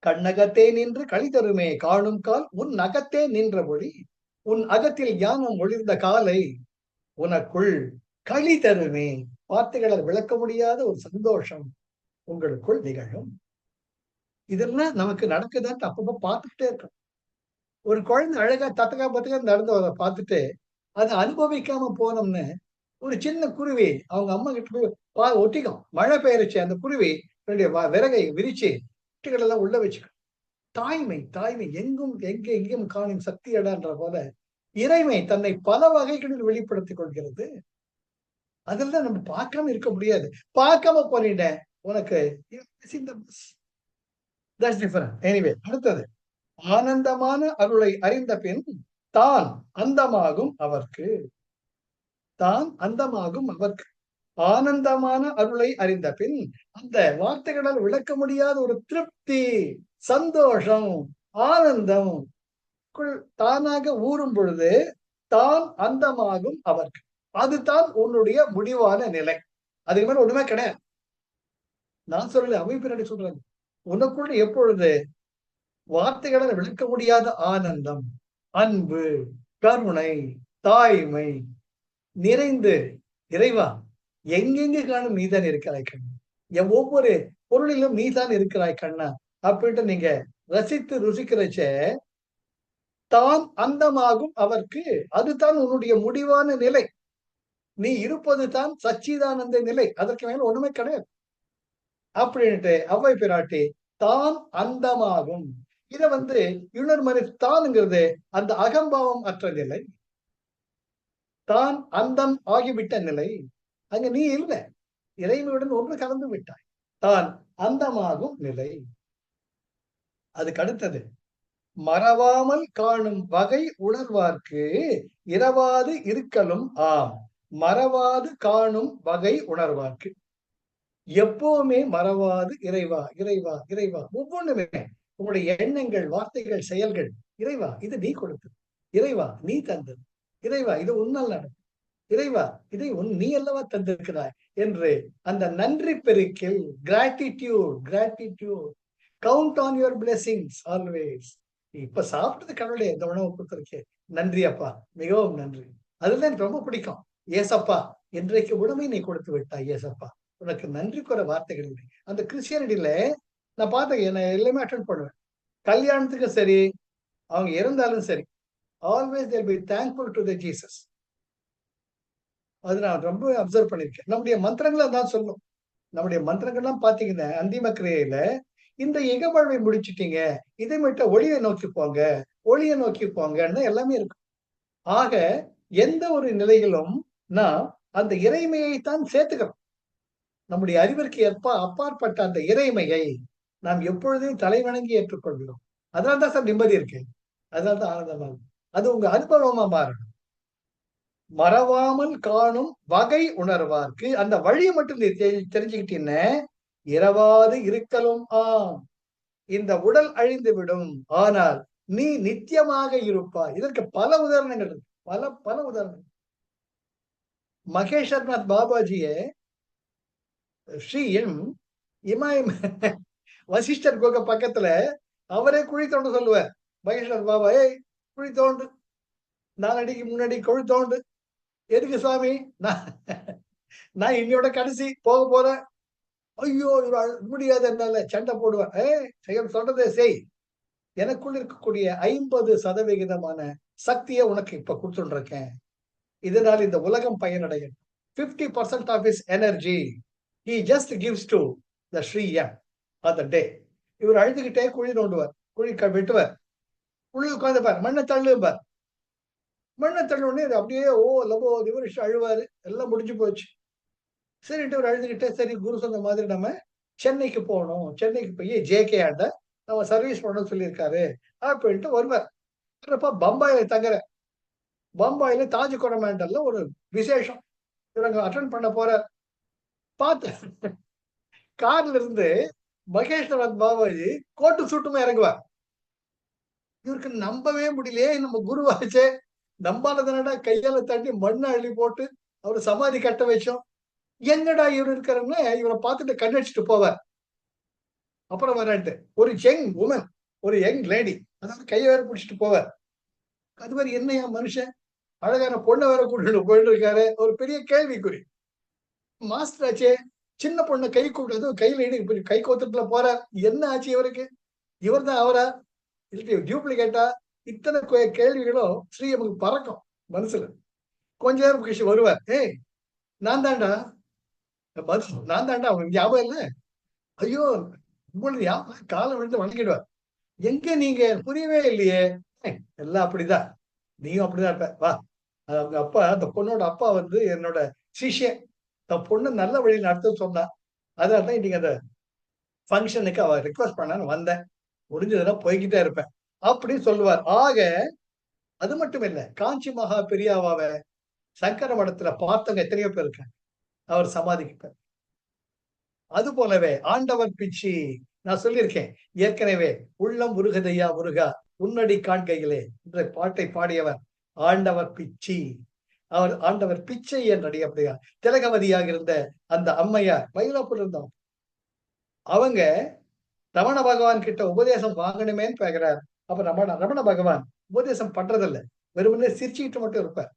கண்ணகத்தே நின்று களி தருமே காணும் கால், உன் அகத்தே நின்ற ஒளி, உன் அகத்தில் ஞானம் ஒளிர்ந்த காலை உனக்குள் களி தருமே. வார்த்தைகளால் விளக்க முடியாத ஒரு சந்தோஷம் உங்களுக்குள் நிகழும். இதெல்லாம் நமக்கு நடக்குதான்னு அப்பப்போ பார்த்துக்கிட்டே இருக்கும். ஒரு குழந்தை அழகா தத்தக்கா பத்தக்கா நடந்து வர பார்த்துட்டு அதை அனுபவிக்காம போனோம்னு ஒரு சின்ன குருவி அவங்க அம்மா கிட்ட போய் ஒட்டிக்கும். மழை பெயர்ச்சி அந்த குருவி விறகை விரிச்சு குட்டிகள் எல்லாம் உள்ள வச்சுக்கும். தாய்மை தாய்மை எங்கும் எங்கேயும் காணும் சக்தி அடான்ற போல இறைமை தன்னை பல வகைகளில் வெளிப்படுத்திக் கொள்கிறது. அதெல்லாம் நம்ம பார்க்காம இருக்க முடியாது. பார்க்காம போனிட்டேன் உனக்கு. எனிவே, அடுத்தது ஆனந்தமான அருளை அறிந்த பின் தான் அந்தமாகும் அவர்க்கு, தான் அந்தமாகும் அவர்க்கு. ஆனந்தமான அருளை அறிந்த பின் அந்த வார்த்தைகளால் விளக்க முடியாத ஒரு திருப்தி, சந்தோஷம், ஆனந்தம் தானாக ஊறும் பொழுது தான் அந்தமாகும் அவர்க்கு. அதுதான் உன்னுடைய முடிவான நிலை. அதுக்கு மேல ஒண்ணுமே கிடையாது. நான் சொல்லல, அமைப்பினடி சொல்றாங்க. உனக்குள்ள எப்பொழுது வார்த்தைகளால் விளக்க முடியாத ஆனந்தம், அன்பு, கருணை, தாய்மை நிறைந்து, இறைவா எங்கெங்கு காணும் நீதான் இருக்கிறாய் கண்ணா, ஒவ்வொரு பொருளிலும் நீதான் இருக்கிறாய் கண்ணா அப்படின்ட்டு நீங்க ரசித்து ருசிக்கிறச்ச தான் அந்தமாகும் அவர்க்கு, அதுதான் உன்னுடைய முடிவான நிலை. நீ இருப்பது தான் சச்சிதானந்த நிலை, அதற்கு மேல ஒண்ணுமே கிடையாது அப்படின்ட்டு அவ்வை பிராட்டி தான் அந்தமாகும். இத இன்னொரு மாதிரி தான்ங்கிறது அந்த அகம்பாவம் அற்ற நிலை, தான் அந்தம் ஆகிவிட்ட நிலை. அங்க நீ இல்லை, இறைவனுடன் ஒன்று கலந்து விட்டாய். தான் அந்தமாகும் நிலை. அதுக்கு அடுத்தது மறவாமல் காணும் வகை உணர்வார்க்கு இரவாது இருக்கலும் ஆம். மறவாது காணும் வகை உணர்வார்க்கு, எப்பவுமே மறவாது இறைவா இறைவா இறைவா, ஒவ்வொன்றுமே உங்களுடைய எண்ணங்கள், வார்த்தைகள், செயல்கள், இறைவா இது நீ கொடுத்தது, இறைவா நீ தந்தது, இறைவா இது உன்னால் நடக்கும், இறைவா இதை நீ அல்லவா தந்திருக்கிறாய் என்று அந்த நன்றி பெருக்கில் gratitude gratitude count on your blessings always. இப்ப சாப்பிட்டது கடவுளே இந்த உணவு கொடுத்திருக்கேன், நன்றி அப்பா, மிகவும் நன்றி. அதுதான் எனக்கு ரொம்ப பிடிக்கும். ஏசப்பா இன்றைக்கு உடமை நீ கொடுத்து விட்டாய், ஏசப்பா உனக்கு நன்றி கூற வார்த்தைகள் இல்லை. அந்த கிறிஸ்டியானிட்டியில நான் பார்த்தேன், என்ன எல்லாமே அட்டென்ட் பண்ணுவேன். கல்யாணத்துக்கு சரி, அவங்க இறந்தாலும் சரி, always they'll be thankful to the Jesus. அது நான் ரொம்ப அப்சர்வ் பண்ணிருக்கேன். நம்முடைய மந்திரங்களை தான் சொல்லும். நம்முடைய மந்திரங்கள்லாம் பாத்தீங்கன்னா அந்திம கிரியையில இந்த இகவாழ்வை முடிச்சுட்டீங்க, இதை மட்டும் ஒளியை நோக்கி போங்க, ஒளியை நோக்கி போங்கன்னு எல்லாமே இருக்கும். ஆக எந்த ஒரு நிலையிலும் நான் அந்த இறைமையை தான் சேர்த்துக்கிறோம். நம்முடைய அறிவிற்கு அப்பாற்பட்ட அந்த இறைமையை நாம் எப்பொழுதையும் தலைவணங்கி ஏற்றுக்கொள்கிறோம். அதனால்தான் சார் நிம்மதி இருக்கு. அதனால்தான் ஆனந்தமா இருக்கு. அது உங்க அனுபவமா மாறணும். மறவாமல் காணும் வகை உணர்வார்க்கு அந்த வழியை மட்டும் நீ தெரிஞ்சுக்கிட்டீன்னு இரவாது இருக்கலும் இந்த உடல் அழிந்து விடும், ஆனால் நீ நித்தியமாக இருப்பாய். இதற்கு பல உதாரணங்கள் இருக்கு. பல பல உதாரணங்கள். மகேஷர்நாத் பாபாஜியே ஸ்ரீ இமாயம் வசிஷ்டர் குகை பக்கத்துல அவரே குழி தோண்ட சொல்லுவார். மகேஸ்வர் பாபா, குழி தோண்டு, 4 அடிக்கு 3 அடி குழி தோண்டு. எதுக்கு சுவாமி? நான் இன்னையோட கடைசி போக போறேன். ஐயோ முடியாது, என்னால சண்டை போடுவேன். சொல்றதே செய். எனக்குள்ள இருக்கக்கூடிய 50% சக்தியை உனக்கு இப்ப கொடுத்துட்டு இருக்கேன். இதனால் இந்த உலகம் பயனடையும். 50% of his energy he just gives to the Sri on the day. இவர் அழுதுகிட்டே குழி நோண்டுவார், குழி வெட்டுவார், குழி உட்காந்துப்பார், மண்ணை தள்ளுவார். மண்ணை தள்ளுனே அப்படியே லபோ திவரிஷ் அழுவாரு. எல்லாம் முடிஞ்சு போச்சு. சரிட்டு இவர் அழுதுகிட்டே, சரி குரு சொன்ன மாதிரி நம்ம சென்னைக்கு போகணும், சென்னைக்கு போய் ஜேகே ஆண்ட நம்ம சர்வீஸ் பண்ணணும்னு சொல்லியிருக்காரு அப்படின்ட்டு வருவார். பம்பாயில தங்குற, பம்பாயில தாஜ் கொடமேண்டல்ல ஒரு விசேஷம் இவங்க அட்டென்ட் பண்ண போற. பார்த்து கார்ல இருந்து மகேஷ்வரத் பாபாஜி கோட்டு சூட்டுமா இறங்குவார். இவருக்கு நம்பவே முடியலையே, நம்ம குருவாச்சே, நம்பானதுனடா கையால தண்ணி மண்ணை அள்ளி போட்டு அவரு சமாதி கட்ட வச்சோம். எங்கடா இவர் இருக்கிறன்னு இவரை பார்த்துட்டு கண்ணடிச்சுட்டு போவார். அப்புறம் வரான்ட்டு ஒரு யங் உமன், ஒரு யங் லேடி, அதாவது கையை வேற பிடிச்சிட்டு போவார். அது மாதிரி என்னையா மனுஷன், அழகான பொண்ணை வேற கூட்டிட்டு போயிட்டு இருக்காரு. ஒரு பெரிய கேள்விக்குறி. மாஸ்டர் ஆச்சே, சின்ன பொண்ணை கை கூப்பிட்டு கையில கை கோத்துட்டுல போறார். என்ன ஆச்சு இவருக்கு? இவர் தான் அவரா இல்லை டியூப்ளிகேட்டா? இத்தனை கேள்விகளும் ஸ்ரீயமுக்கு பறக்கும் மனசுல. கொஞ்ச நேரம் கழிச்சு வருவார். நான் தாண்டா, நான் தாண்டா. அவனுக்கு ஞாபகம் இல்ல? ஐயோ உங்களுக்கு ஞாபகம், காலை விழுந்து வணங்கிடுவார். எங்க நீங்க? புரியவே இல்லையே. எல்லாம் அப்படிதான், நீயும் அப்படிதான் இருப்ப, வா. அவங்க அப்பா, அந்த பொண்ணோட அப்பா வந்து என்னோட சிஷ்யன். தன் பொண்ணு நல்ல வழி நடத்த சொன்னா. அதனாலதான் இன்னைக்கு அந்த ஃபங்க்ஷனுக்கு அவ ரிக்வஸ்ட் பண்ணான்னு வந்தேன். முடிஞ்சதுன்னா போய்கிட்டே இருப்பேன் அப்படின்னு சொல்லுவார். ஆக அது மட்டும் இல்ல, காஞ்சி மகா பெரியாவாவை சங்கர மடத்துல பார்த்தவங்க எத்தனையோ பேர் இருக்காங்க அவர் சமாதிக்கு. அது போலவே ஆண்டவர் பிச்சி, நான் சொல்லியிருக்கேன் ஏற்கனவே, உள்ளம் உருகதையா முருகா உன்னடி காண்கையிலே என்ற பாட்டை பாடியவர் ஆண்டவர் பிச்சி. அவர் ஆண்டவர் பிச்சை என்றடி. அப்படியா திலகவதியாக இருந்த அந்த அம்மையார் மயிலாப்பூர் இருந்தோம். அவங்க ரமண பகவான் கிட்ட உபதேசம் வாங்கணுமேன்னு கேட்கிறார். அப்ப ரமண பகவான் உபதேசம் பண்றதில்ல, வெறுமனே சிரிச்சுக்கிட்டு மட்டும் இருப்பார்.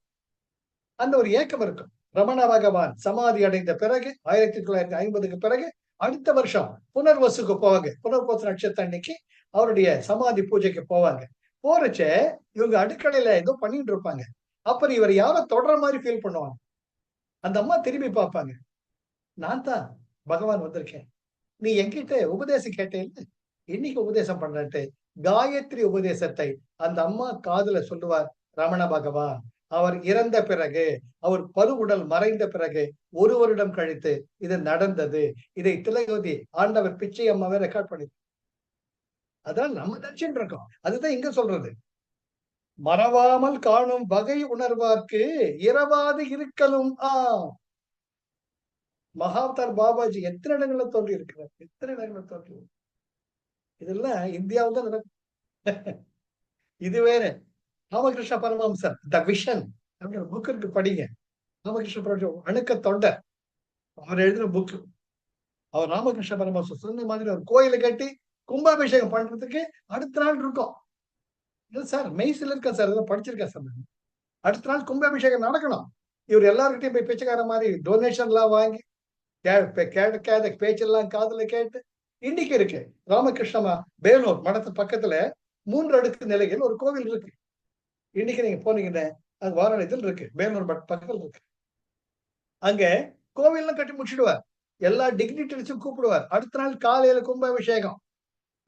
அந்த ஒரு ஏக்கம் இருக்கும். ரமண பகவான் சமாதி அடைந்த பிறகு 1950க்கு பிறகு அடுத்த வருஷம் புனர்வசுக்கு போவாங்க. புனர்வசு நட்சத்திர அன்னைக்கு அவருடைய சமாதி பூஜைக்கு போவாங்க. போறச்ச இவங்க அடுக்கடையில ஏதோ பண்ணிட்டு இருப்பாங்க. அப்புறம் இவர் யாரோ தொடர மாதிரி ஃபீல் பண்ணுவாங்க. அந்த அம்மா திரும்பி பார்ப்பாங்க. நான் தான் பகவான் வந்திருக்கேன், நீ என்கிட்ட உபதேசம் கேட்டேன், இன்னைக்கு உபதேசம் பண்றேன்ட்டு காயத்ரி உபதேசத்தை அந்த அம்மா காதுல சொல்லுவார் ரமண பகவான். அவர் இறந்த பிறகு, அவர் பருவுடல் மறைந்த பிறகு 1 வருடம் கழித்து இது நடந்தது. இதை திலகவதி ஆண்டவர் பிச்சை அம்மாவே ரெக்கார்ட் பண்ணி. அதான் நம்ம நினைச்சுட்டு இருக்கோம். அதுதான் இங்க சொல்றது. மறவாமல் காணும் வகை உணர்வார்க்கு இரவாது இருக்கலும் மகாவதார் பாபாஜி எத்தனை இடங்கள்ல தோன்றி இருக்கிறார், எத்தனை இடங்கள்ல தோன்றி. இதெல்லாம் இந்தியாவில் தான் நடக்கும். இது வேற. ராமகிருஷ்ண பரமஹம்சர் த விஷன் அப்படின்ற புக் இருக்கு, படிங்க. ராமகிருஷ்ண அணுக்க தொண்டர் அவர் எழுதின புக். அவர் ராமகிருஷ்ண பரமஹம்சர் சொன்ன மாதிரி ஒரு கோயிலை கட்டி கும்பாபிஷேகம் பண்றதுக்கு அடுத்த நாள் இருக்கும். சார் மெய்சில் இருக்கா சார், படிச்சிருக்கேன் சார். அடுத்த நாள் கும்பாபிஷேகம் நடக்கணும். இவர் எல்லாருக்கிட்டையும் போய் பிச்சைக்கார மாதிரி டொனேஷன் எல்லாம் வாங்கி கேட்காத பேச்செல்லாம் காதுல கேட்டு இன்னைக்கு இருக்கு. ராமகிருஷ்ணமா வேலூர் மடத்து பக்கத்துல 3 அடுக்கு நிலையில் ஒரு கோவில் இருக்கு. இன்னைக்கு நீங்க போனீங்கன்னா அங்க வாரணத்தில் இருக்கு, வேலூர் பக்கத்தில் இருக்கு. அங்க கோவில்லாம் கட்டி முடிச்சிடுவார். எல்லா டிக்னிட்டரிஸும் கூப்பிடுவார். அடுத்த நாள் காலையில கும்பாபிஷேகம்.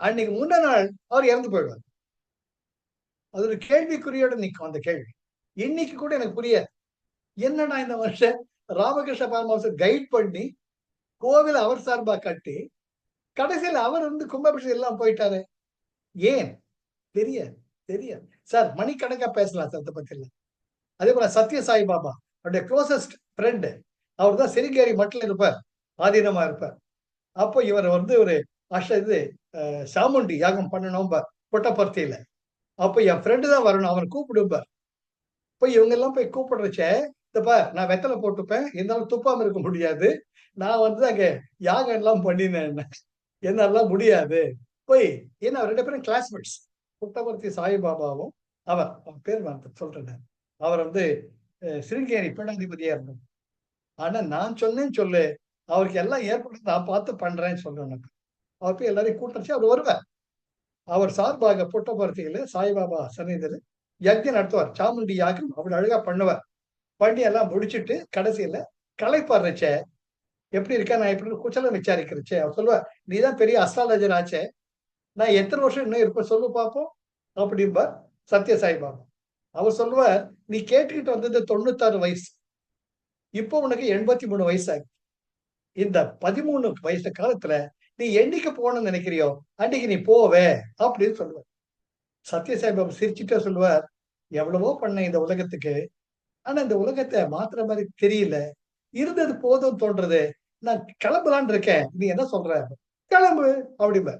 அன்னைக்கு முன்ன நாள் அவர் இறந்து போயிடுவார். அது ஒரு கேள்விக்குறியோட நிற்கும் அந்த கேள்வி. இன்னைக்கு கூட எனக்கு புரியாது, என்னடா இந்த வருஷம் ராமகிருஷ்ண பரமஹம்சர் கைட் பண்ணி கோவில் அவர் சார்பா கட்டி கடைசியில் அவர் கும்பாபிஷேகம் எல்லாம் போயிட்டாரு. ஏன் தெரியாது, தெரியாது சார். மணிக்கணக்கா பேசலாம் சார், பத்தி இல்ல. அதே போல சத்ய சாய் பாபா அவருடைய க்ளோசஸ்ட் ஃப்ரெண்டு, அவர் தான் சிருங்கேரி மட்டில் இருப்பார், ஆதீனமா இருப்பார். அப்போ இவர் ஒரு இது சாமுண்டி யாகம் பண்ணணும் புட்டபர்த்தியில. அப்போ என் ஃப்ரெண்டு தான் வரணும், அவன் கூப்பிடும்பார். போய் இவங்க எல்லாம் போய் கூப்பிடுறச்ச, இதப்பா நான் வெத்தலை போட்டுப்பேன், இருந்தாலும் துப்பாம இருக்க முடியாது, நான் அங்க யாகம் எல்லாம் பண்ணினேன், என்னாலாம் முடியாது. போய் ஏன்னா 2 பேரும் கிளாஸ்மேட்ஸ். புட்டபர்த்தி சாய்பாபாவும் அவர் பேர் நான் சொல்றேன், அவர் சிருங்கேரி பீடாதிபதியா இருந்தார். ஆனா நான் சொன்னேன்னு சொல்லு, அவருக்கு எல்லாம் ஏற்பட்டு நான் பார்த்து பண்றேன்னு சொல்றேன். அவர் போய் எல்லாரையும் கூட்டச்சு அவர் வருவார். அவர் சார்பாக புட்டபர்த்தியில சாய்பாபா சன்னிதியில யஜ்ஞம் நடத்துவார். சாமுண்டி யாகம் அவர் அழகா பண்ணுவார். பண்ணி எல்லாம் முடிச்சுட்டு கடைசியில களைப்பாடுறச்ச, எப்படி இருக்கா, நான் எப்படி குச்சலம் விசாரிக்கிறச்சே, அவர் சொல்லுவார், நீதான் பெரிய அஸ்ட்ராலஜர் ஆச்சே, நான் எத்தனை வருஷம் இன்னும் இருப்பேன் சொல்லு பார்ப்போம் அப்படிம்பார் சத்ய சாய்பாபா. அவர் சொல்லுவார், நீ கேட்டுக்கிட்டு வந்தது 96 வயசு, இப்போ உனக்கு 83 வயசு ஆகுது. இந்த 13 வயசு காலத்துல நீ என்னைக்கு போகணும்னு நினைக்கிறியோ அன்னைக்கு நீ போவே அப்படின்னு சொல்லுவார். சத்ய சாய்பாபா சிரிச்சுட்டே சொல்லுவார், எவ்வளவோ பண்ண இந்த உலகத்துக்கு, ஆனா இந்த உலகத்தை மாத்துற மாதிரி தெரியல, இருந்தது போதும் தோன்றது, நான் கிளம்பலான் இருக்கேன், நீ என்ன சொல்ற, கிளம்பு அப்படிம்ப.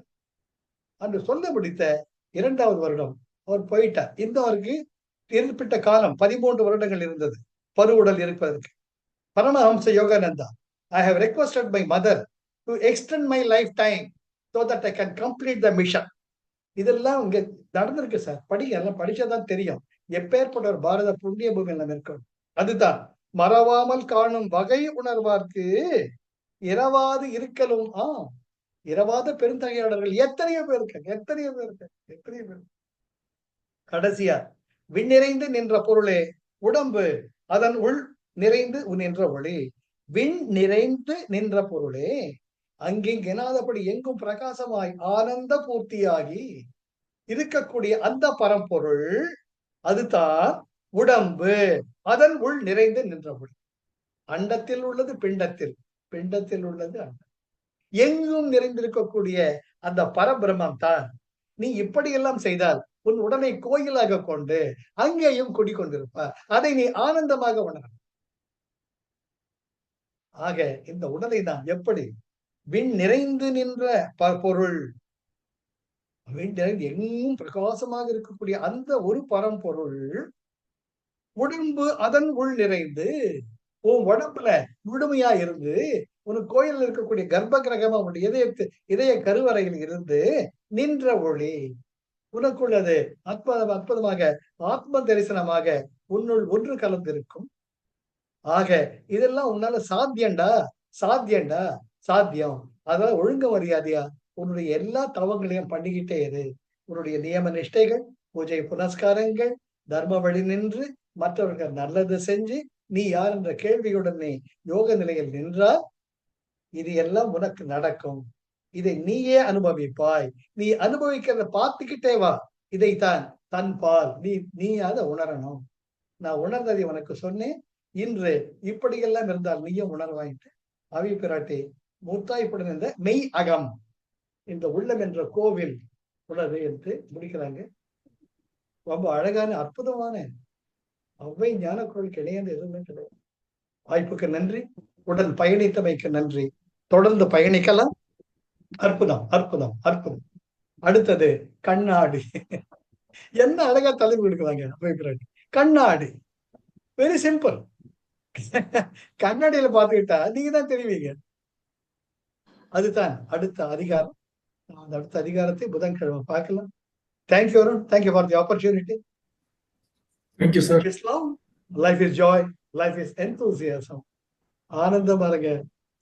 அன்று சொல்ல முடித்த 2வது வருடம் அவர் போயிட்டார். இந்த அவருக்கு குறிப்பிட்ட காலம் 13 வருடங்கள் இருந்தது பருவுடல் இருப்பதற்கு. Paramahamsa Yogananda, I have requested my mother to extend my lifetime so that I can complete the mission. இதெல்லாம் இங்க நடந்திருக்கு சார், படிங்க, எல்லாம் படிச்சாதான் தெரியும் எப்பேற்பட்ட ஒரு பாரத புண்ணிய பூமி எல்லாம் இருக்கும். அதுதான் மறவாமல் காணும் வகை உணர்வார்க்கு இரவாது இருக்கலும். இரவாத பெருந்தகையாளர்கள் எத்தனையோ பேர் இருக்காங்க, எத்தனையோ பேர். கடைசியா விண்ணிறைந்து நின்ற பொருளே உடம்பு, அதன் உள் நிறைந்து நின்ற ஒளி. விண் நிறைந்து நின்ற பொருளே, அங்கிங்கெனாதபடி எங்கும் பிரகாசமாய் ஆனந்த பூர்த்தியாகி இருக்கக்கூடிய அந்த பரம்பொருள், அதுதான் உடம்பு, அதன் உள் நிறைந்து நின்ற ஒளி. அண்டத்தில் உள்ளது பிண்டத்தில், பிண்டத்தில் உள்ளது அண்டம், எங்கும் நிறைந்திருக்கக்கூடிய அந்த பரபிரம்மம் தான். நீ இப்படியெல்லாம் செய்தால் உன் உடலை கோயிலாக கொண்டு அங்கேயும் குடிக்கொண்டிருப்பார், அதை நீ ஆனந்தமாக உணரணும். ஆக இந்த உடலை தான் எப்படி விண் நிறைந்து நின்ற பொருள், விண் நிறைந்து எங்கும் பிரகாசமாக இருக்கக்கூடிய அந்த ஒரு பரம்பொருள் உடம்பு, அதன் உள் நிறைந்து உன் உடம்புல முழுமையா இருந்து, உனக்கு கோயிலில் இருக்கக்கூடிய கர்ப்ப கிரகமா உன்னுடைய இதய கருவறையில் இருந்து நின்ற ஒளி உனக்குள்ளது அற்புதமாக ஆத்ம தரிசனமாக உன்னுள் ஒன்று கலந்திருக்கும். ஆக இதெல்லாம் உன்னால சாத்தியம்டா, சாத்தியம். அதெல்லாம் ஒழுங்க மரியாதையா உன்னுடைய எல்லா தவங்களையும் பண்ணிக்கிட்டே இரு. உன்னுடைய நியம நிஷ்டைகள், பூஜை புனஸ்காரங்கள், தர்ம வழி நின்று மற்றவர்கள் நல்லது செஞ்சு நீ யார் என்ற கேள்வியுடனே யோக நிலையில் நின்றால் இது எல்லாம் உனக்கு நடக்கும். இதை நீயே அனுபவிப்பாய். நீ அனுபவிக்கிறத பார்த்துக்கிட்டே வா. இதைத்தான் தன் பால் நீ அதை உணரணும். நான் உணர்ந்ததை உனக்கு சொன்னேன். இன்று இப்படியெல்லாம் இருந்தால் நீயும் உணர்வாயிட்டு அவி பிராட்டி மூத்தாய்ப்புடன் இந்த மெய் அகம், இந்த உள்ளம் என்ற கோவில் உள்ளது என்று முடிக்கிறாங்க. ரொம்ப அழகான அற்புதமான அவ்வை ஞான குரலுக்கு இணையான எதுவுமே கிடையாது. வாய்ப்புக்கு நன்றி, உடன் பயணித்தமைக்கு நன்றி. தொடர்ந்து பயணிக்கலாம். அற்புதம். அடுத்தது கண்ணாடி. என்ன அழகா தலைப்பு கொடுக்குறாங்க அவ்வை பிராட்டி. கண்ணாடி வெரி சிம்பிள். கண்ணாடியில பாத்துக்கிட்டா நீங்க தான் தெரிவிங்க. அதுதான் அடுத்த அதிகாரம். அந்த அடுத்த அதிகாரத்தை புதன்கிழமை பார்க்கலாம். Thank you Arun. Thank you for the opportunity. Thank you sir. Islam, life is Joy, life is enthusiasm. ஆனந்தமா இருங்க,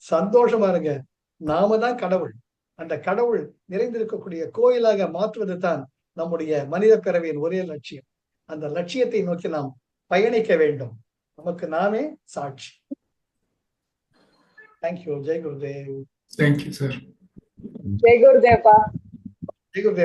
சந்தோஷமா இருங்க. நாம தான் கடவுள். அந்த கடவுள் நிறைந்திருக்கக்கூடிய கோயிலாக மாற்றுவது தான் நம்முடைய மனித பிறவியின் ஒரே லட்சியம். அந்த லட்சியத்தை நோக்கி நாம் பயணிக்க வேண்டும். நமக்கு நாமே சாட்சி. Thank you. Jai Gurudev. Thank you sir. Jai Gurudeva. Jai Gurudev.